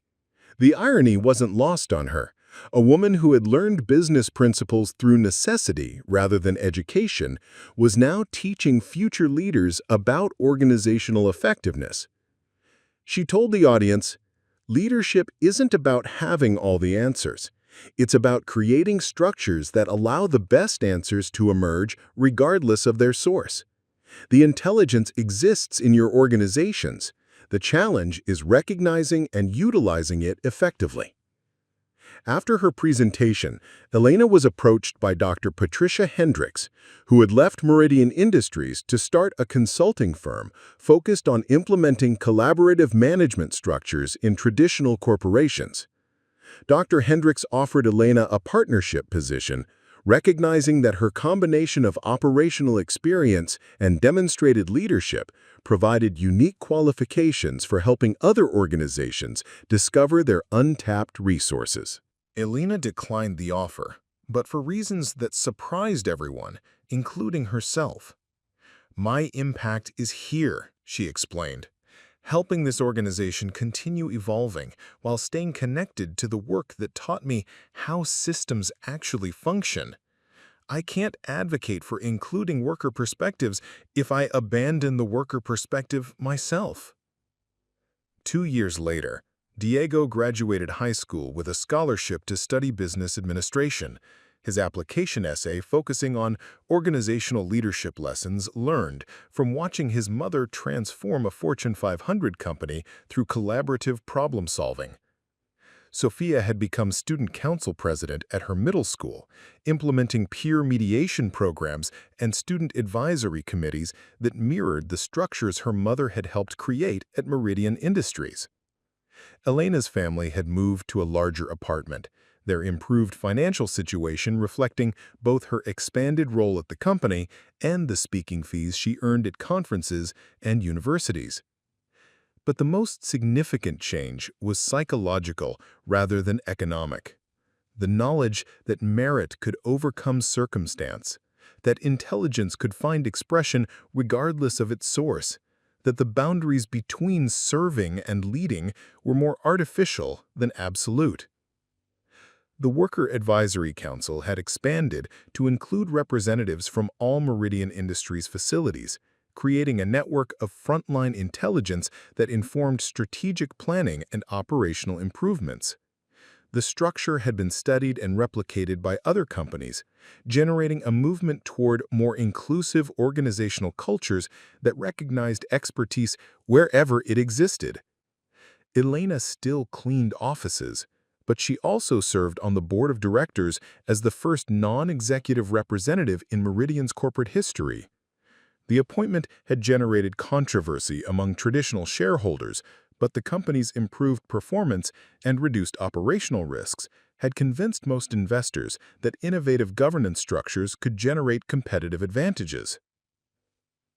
The irony wasn't lost on her. A woman who had learned business principles through necessity rather than education was now teaching future leaders about organizational effectiveness. She told the audience, "Leadership isn't about having all the answers. It's about creating structures that allow the best answers to emerge regardless of their source. The intelligence exists in your organizations. The challenge is recognizing and utilizing it effectively." After her presentation, Elena was approached by Dr. Patricia Hendricks, who had left Meridian Industries to start a consulting firm focused on implementing collaborative management structures in traditional corporations. Dr. Hendricks offered Elena a partnership position, recognizing that her combination of operational experience and demonstrated leadership provided unique qualifications for helping other organizations discover their untapped resources. Elena declined the offer, but for reasons that surprised everyone, including herself. "My impact is here," she explained, "helping this organization continue evolving while staying connected to the work that taught me how systems actually function. I can't advocate for including worker perspectives if I abandon the worker perspective myself." 2 years later, Diego graduated high school with a scholarship to study business administration, his application essay focusing on organizational leadership lessons learned from watching his mother transform a Fortune 500 company through collaborative problem-solving. Sophia had become student council president at her middle school, implementing peer mediation programs and student advisory committees that mirrored the structures her mother had helped create at Meridian Industries. Elena's family had moved to a larger apartment, their improved financial situation reflecting both her expanded role at the company and the speaking fees she earned at conferences and universities. But the most significant change was psychological rather than economic. The knowledge that merit could overcome circumstance, that intelligence could find expression regardless of its source, that the boundaries between serving and leading were more artificial than absolute. The Worker Advisory Council had expanded to include representatives from all Meridian Industries facilities, creating a network of frontline intelligence that informed strategic planning and operational improvements. The structure had been studied and replicated by other companies, generating a movement toward more inclusive organizational cultures that recognized expertise wherever it existed. Elena still cleaned offices, but she also served on the board of directors as the first non-executive representative in Meridian's corporate history. The appointment had generated controversy among traditional shareholders, but the company's improved performance and reduced operational risks had convinced most investors that innovative governance structures could generate competitive advantages.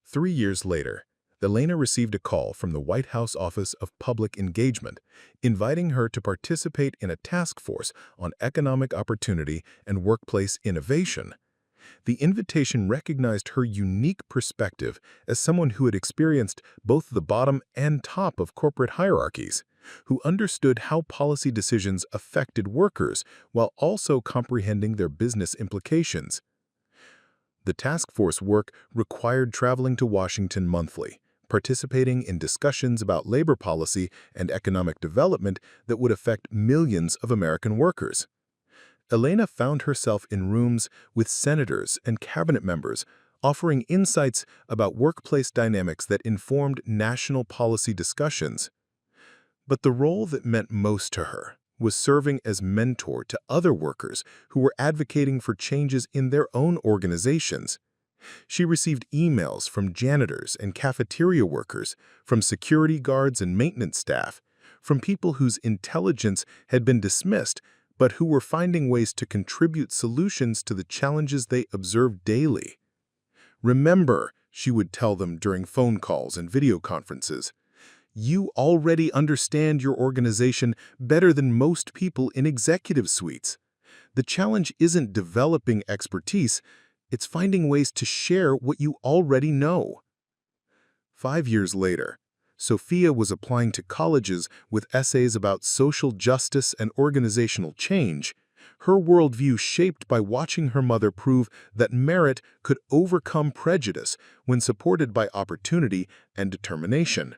3 years later, Elena received a call from the White House Office of Public Engagement, inviting her to participate in a task force on economic opportunity and workplace innovation. The invitation recognized her unique perspective as someone who had experienced both the bottom and top of corporate hierarchies, who understood how policy decisions affected workers while also comprehending their business implications. The task force work required traveling to Washington monthly, participating in discussions about labor policy and economic development that would affect millions of American workers. Elena found herself in rooms with senators and cabinet members, offering insights about workplace dynamics that informed national policy discussions. But the role that meant most to her was serving as mentor to other workers who were advocating for changes in their own organizations. She received emails from janitors and cafeteria workers, from security guards and maintenance staff, from people whose intelligence had been dismissed but who were finding ways to contribute solutions to the challenges they observed daily. "Remember," she would tell them during phone calls and video conferences, You already understand your organization better than most people in executive suites. The challenge isn't developing expertise, it's finding ways to share what you already know. 5 years later, Sophia was applying to colleges with essays about social justice and organizational change, her worldview shaped by watching her mother prove that merit could overcome prejudice when supported by opportunity and determination.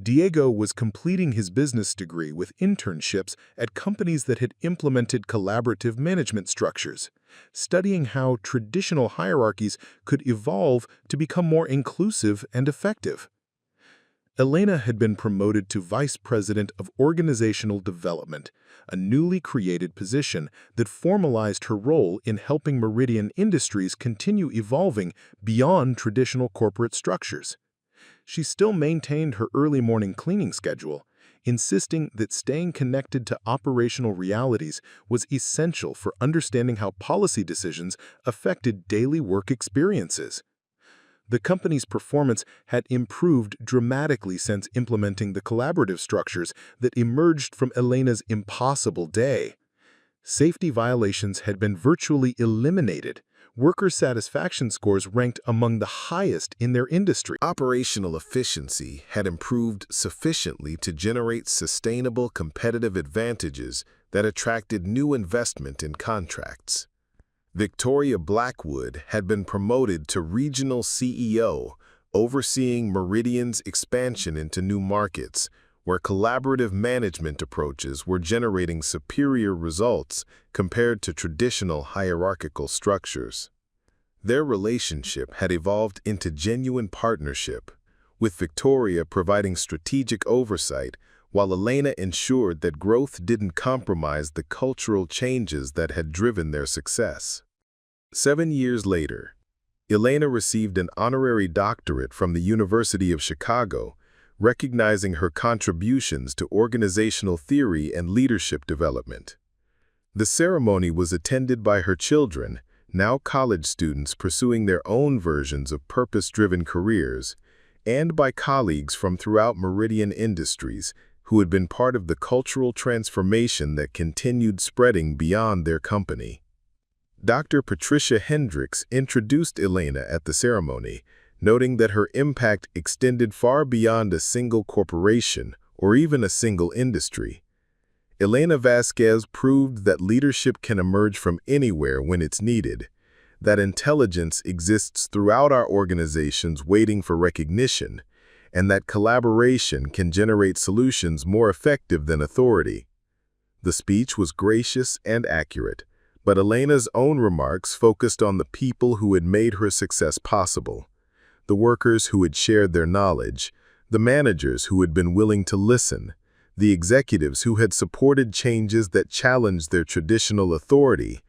Diego was completing his business degree with internships at companies that had implemented collaborative management structures, studying how traditional hierarchies could evolve to become more inclusive and effective. Elena had been promoted to Vice President of Organizational Development, a newly created position that formalized her role in helping Meridian Industries continue evolving beyond traditional corporate structures. She still maintained her early morning cleaning schedule, insisting that staying connected to operational realities was essential for understanding how policy decisions affected daily work experiences. The company's performance had improved dramatically since implementing the collaborative structures that emerged from Elena's impossible day. Safety violations had been virtually eliminated. Worker satisfaction scores ranked among the highest in their industry. Operational efficiency had improved sufficiently to generate sustainable competitive advantages that attracted new investment in contracts. Victoria Blackwood had been promoted to regional CEO, overseeing Meridian's expansion into new markets, where collaborative management approaches were generating superior results compared to traditional hierarchical structures. Their relationship had evolved into genuine partnership, with Victoria providing strategic oversight while Elena ensured that growth didn't compromise the cultural changes that had driven their success. 7 years later, Elena received an honorary doctorate from the University of Chicago, recognizing her contributions to organizational theory and leadership development. The ceremony was attended by her children, now college students pursuing their own versions of purpose-driven careers, and by colleagues from throughout Meridian Industries who had been part of the cultural transformation that continued spreading beyond their company. Dr. Patricia Hendricks introduced Elena at the ceremony, noting that her impact extended far beyond a single corporation or even a single industry. Elena Vasquez proved that leadership can emerge from anywhere when it's needed, that intelligence exists throughout our organizations waiting for recognition, and that collaboration can generate solutions more effective than authority. The speech was gracious and accurate, but Elena's own remarks focused on the people who had made her success possible, the workers who had shared their knowledge, the managers who had been willing to listen, the executives who had supported changes that challenged their traditional authority,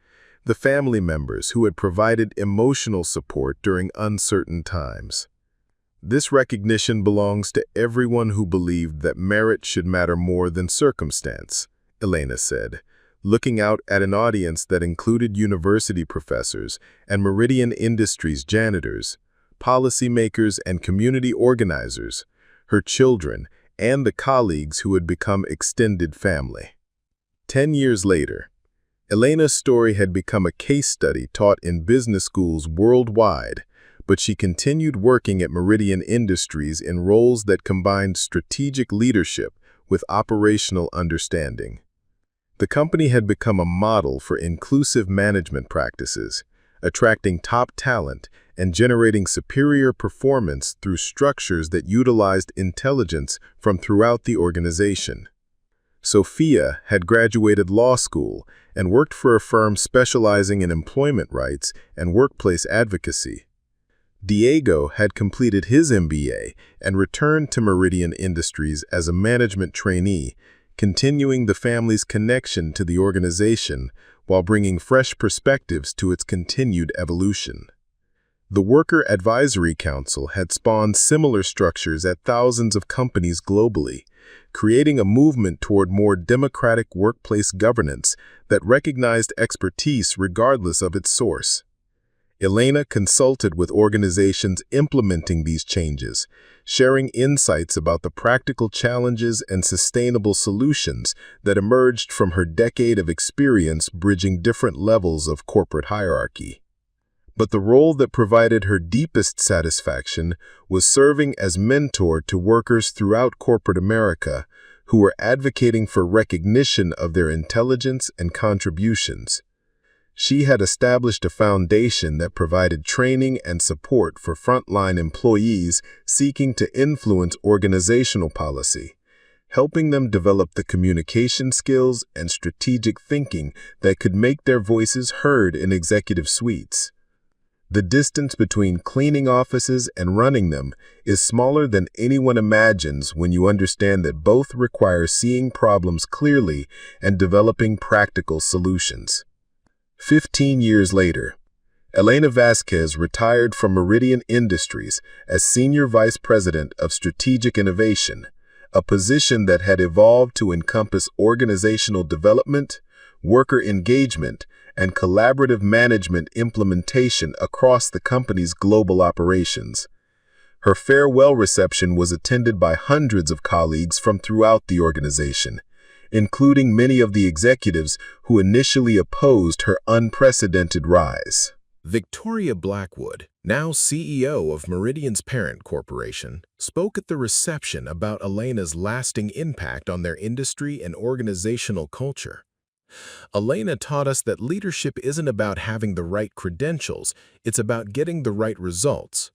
the family members who had provided emotional support during uncertain times. This recognition belongs to everyone who believed that merit should matter more than circumstance, Elena said, looking out at an audience that included university professors and Meridian Industries janitors, policymakers and community organizers, her children, and the colleagues who had become extended family. 10 years later, Elena's story had become a case study taught in business schools worldwide, but she continued working at Meridian Industries in roles that combined strategic leadership with operational understanding. The company had become a model for inclusive management practices, attracting top talent and generating superior performance through structures that utilized intelligence from throughout the organization. Sophia had graduated law school and worked for a firm specializing in employment rights and workplace advocacy. Diego had completed his MBA and returned to Meridian Industries as a management trainee, continuing the family's connection to the organization while bringing fresh perspectives to its continued evolution. The Worker Advisory Council had spawned similar structures at thousands of companies globally, creating a movement toward more democratic workplace governance that recognized expertise regardless of its source. Elena consulted with organizations implementing these changes, sharing insights about the practical challenges and sustainable solutions that emerged from her decade of experience bridging different levels of corporate hierarchy. But the role that provided her deepest satisfaction was serving as mentor to workers throughout corporate America who were advocating for recognition of their intelligence and contributions. She had established a foundation that provided training and support for frontline employees seeking to influence organizational policy, helping them develop the communication skills and strategic thinking that could make their voices heard in executive suites. The distance between cleaning offices and running them is smaller than anyone imagines when you understand that both require seeing problems clearly and developing practical solutions. 15 years later, Elena Vasquez retired from Meridian Industries as Senior Vice President of Strategic Innovation, a position that had evolved to encompass organizational development, worker engagement, and collaborative management implementation across the company's global operations. Her farewell reception was attended by hundreds of colleagues from throughout the organization, including many of the executives who initially opposed her unprecedented rise. Victoria Blackwood, now CEO of Meridian's parent corporation, spoke at the reception about Elena's lasting impact on their industry and organizational culture. Elena taught us that leadership isn't about having the right credentials, it's about getting the right results.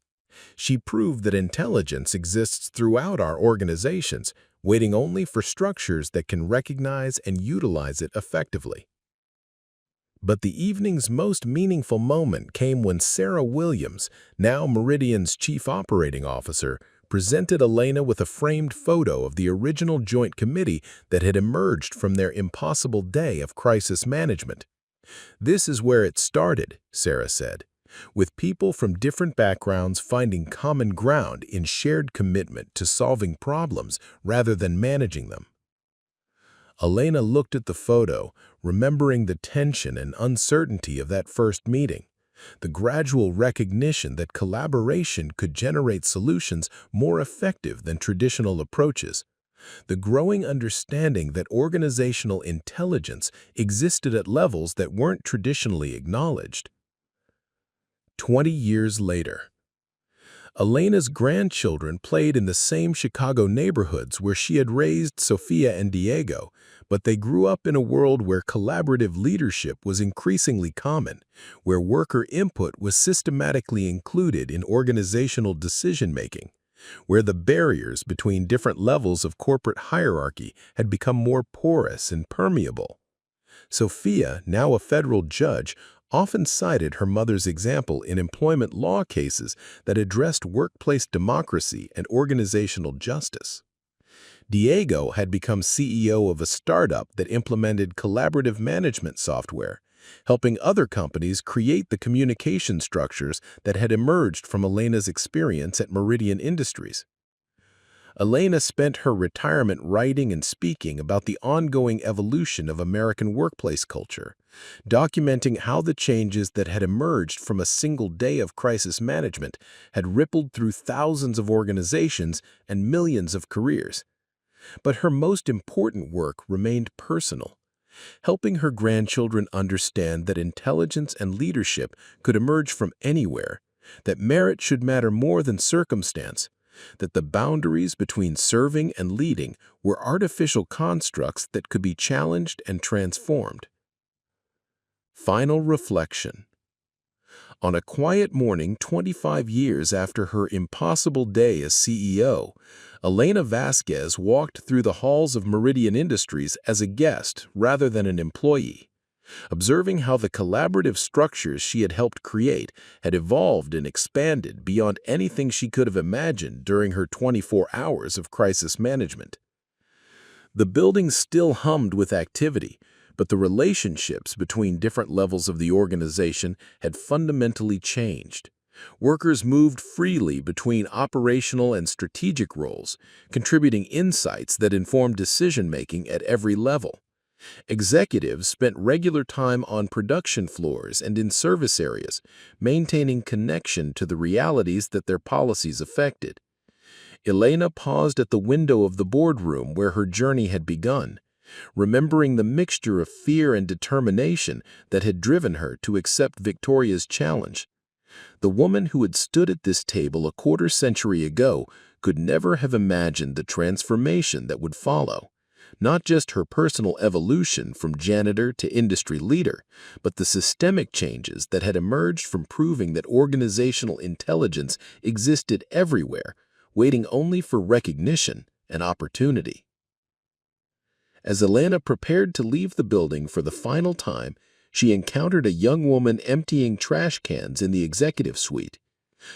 She proved that intelligence exists throughout our organizations, waiting only for structures that can recognize and utilize it effectively. But the evening's most meaningful moment came when Sarah Williams, now Meridian's Chief Operating Officer, presented Elena with a framed photo of the original Joint Committee that had emerged from their impossible day of crisis management. "This is where it started," Sarah said, "with people from different backgrounds finding common ground in shared commitment to solving problems rather than managing them." Elena looked at the photo, remembering the tension and uncertainty of that first meeting, the gradual recognition that collaboration could generate solutions more effective than traditional approaches, the growing understanding that organizational intelligence existed at levels that weren't traditionally acknowledged. 20 years later, Elena's grandchildren played in the same Chicago neighborhoods where she had raised Sophia and Diego, but they grew up in a world where collaborative leadership was increasingly common, where worker input was systematically included in organizational decision-making, where the barriers between different levels of corporate hierarchy had become more porous and permeable. Sophia, now a federal judge, often cited her mother's example in employment law cases that addressed workplace democracy and organizational justice. Diego had become CEO of a startup that implemented collaborative management software, helping other companies create the communication structures that had emerged from Elena's experience at Meridian Industries. Elena spent her retirement writing and speaking about the ongoing evolution of American workplace culture, documenting how the changes that had emerged from a single day of crisis management had rippled through thousands of organizations and millions of careers. But her most important work remained personal, helping her grandchildren understand that intelligence and leadership could emerge from anywhere, that merit should matter more than circumstance, that the boundaries between serving and leading were artificial constructs that could be challenged and transformed. Final reflection. On a quiet morning 25 years after her impossible day as CEO, Elena Vasquez walked through the halls of Meridian Industries as a guest rather than an employee, observing how the collaborative structures she had helped create had evolved and expanded beyond anything she could have imagined during her 24 hours of crisis management. The building still hummed with activity, but the relationships between different levels of the organization had fundamentally changed. Workers moved freely between operational and strategic roles, contributing insights that informed decision-making at every level. Executives spent regular time on production floors and in service areas, maintaining connection to the realities that their policies affected. Elena paused at the window of the boardroom where her journey had begun, remembering the mixture of fear and determination that had driven her to accept Victoria's challenge. The woman who had stood at this table a quarter-century ago could never have imagined the transformation that would follow. Not just her personal evolution from janitor to industry leader, but the systemic changes that had emerged from proving that organizational intelligence existed everywhere, waiting only for recognition and opportunity. As Elena prepared to leave the building for the final time, she encountered a young woman emptying trash cans in the executive suite.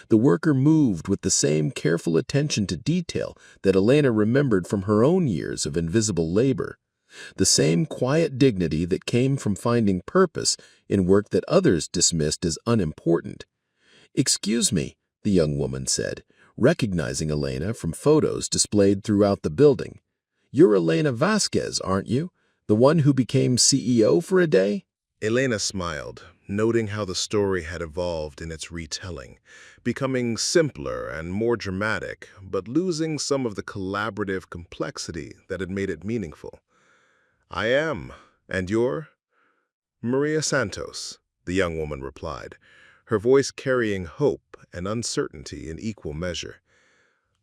The worker moved with the same careful attention to detail that Elena remembered from her own years of invisible labor, the same quiet dignity that came from finding purpose in work that others dismissed as unimportant. "Excuse me," the young woman said, recognizing Elena from photos displayed throughout the building. "You're Elena Vasquez, aren't you? The one who became CEO for a day?" Elena smiled, noting how the story had evolved in its retelling, becoming simpler and more dramatic, but losing some of the collaborative complexity that had made it meaningful. "I am. And you're?" "Maria Santos," the young woman replied, her voice carrying hope and uncertainty in equal measure.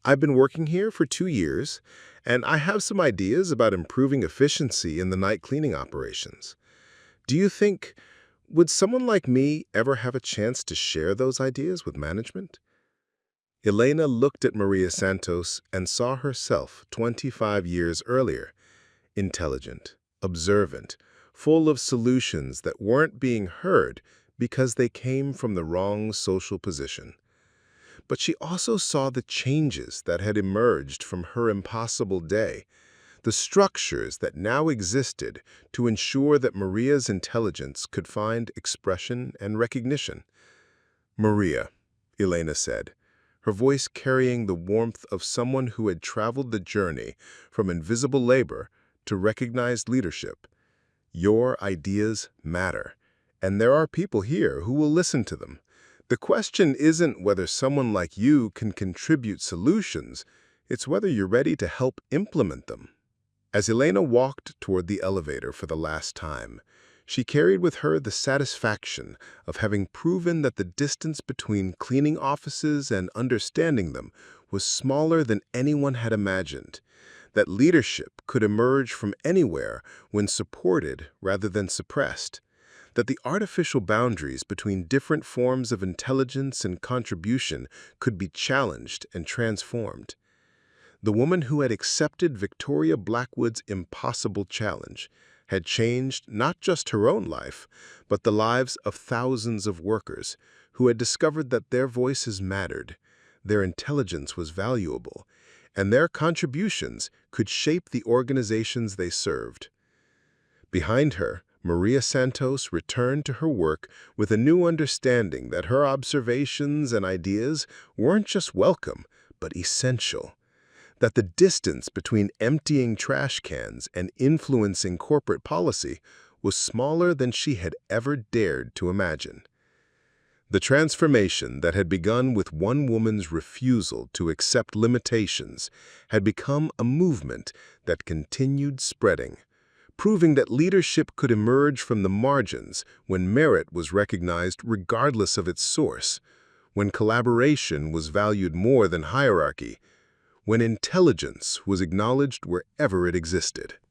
"I've been working here for 2 years, and I have some ideas about improving efficiency in the night cleaning operations. Do you think, would someone like me ever have a chance to share those ideas with management?" Elena looked at Maria Santos and saw herself 25 years earlier, intelligent, observant, full of solutions that weren't being heard because they came from the wrong social position. But she also saw the changes that had emerged from her impossible day, the structures that now existed to ensure that Maria's intelligence could find expression and recognition. "Maria," Elena said, her voice carrying the warmth of someone who had traveled the journey from invisible labor to recognized leadership, "your ideas matter, and there are people here who will listen to them. The question isn't whether someone like you can contribute solutions, it's whether you're ready to help implement them." As Elena walked toward the elevator for the last time, she carried with her the satisfaction of having proven that the distance between cleaning offices and understanding them was smaller than anyone had imagined, that leadership could emerge from anywhere when supported rather than suppressed, that the artificial boundaries between different forms of intelligence and contribution could be challenged and transformed. The woman who had accepted Victoria Blackwood's impossible challenge had changed not just her own life, but the lives of thousands of workers who had discovered that their voices mattered, their intelligence was valuable, and their contributions could shape the organizations they served. Behind her, Maria Santos returned to her work with a new understanding that her observations and ideas weren't just welcome, but essential, that the distance between emptying trash cans and influencing corporate policy was smaller than she had ever dared to imagine. The transformation that had begun with one woman's refusal to accept limitations had become a movement that continued spreading, proving that leadership could emerge from the margins when merit was recognized regardless of its source, when collaboration was valued more than hierarchy, when intelligence was acknowledged wherever it existed.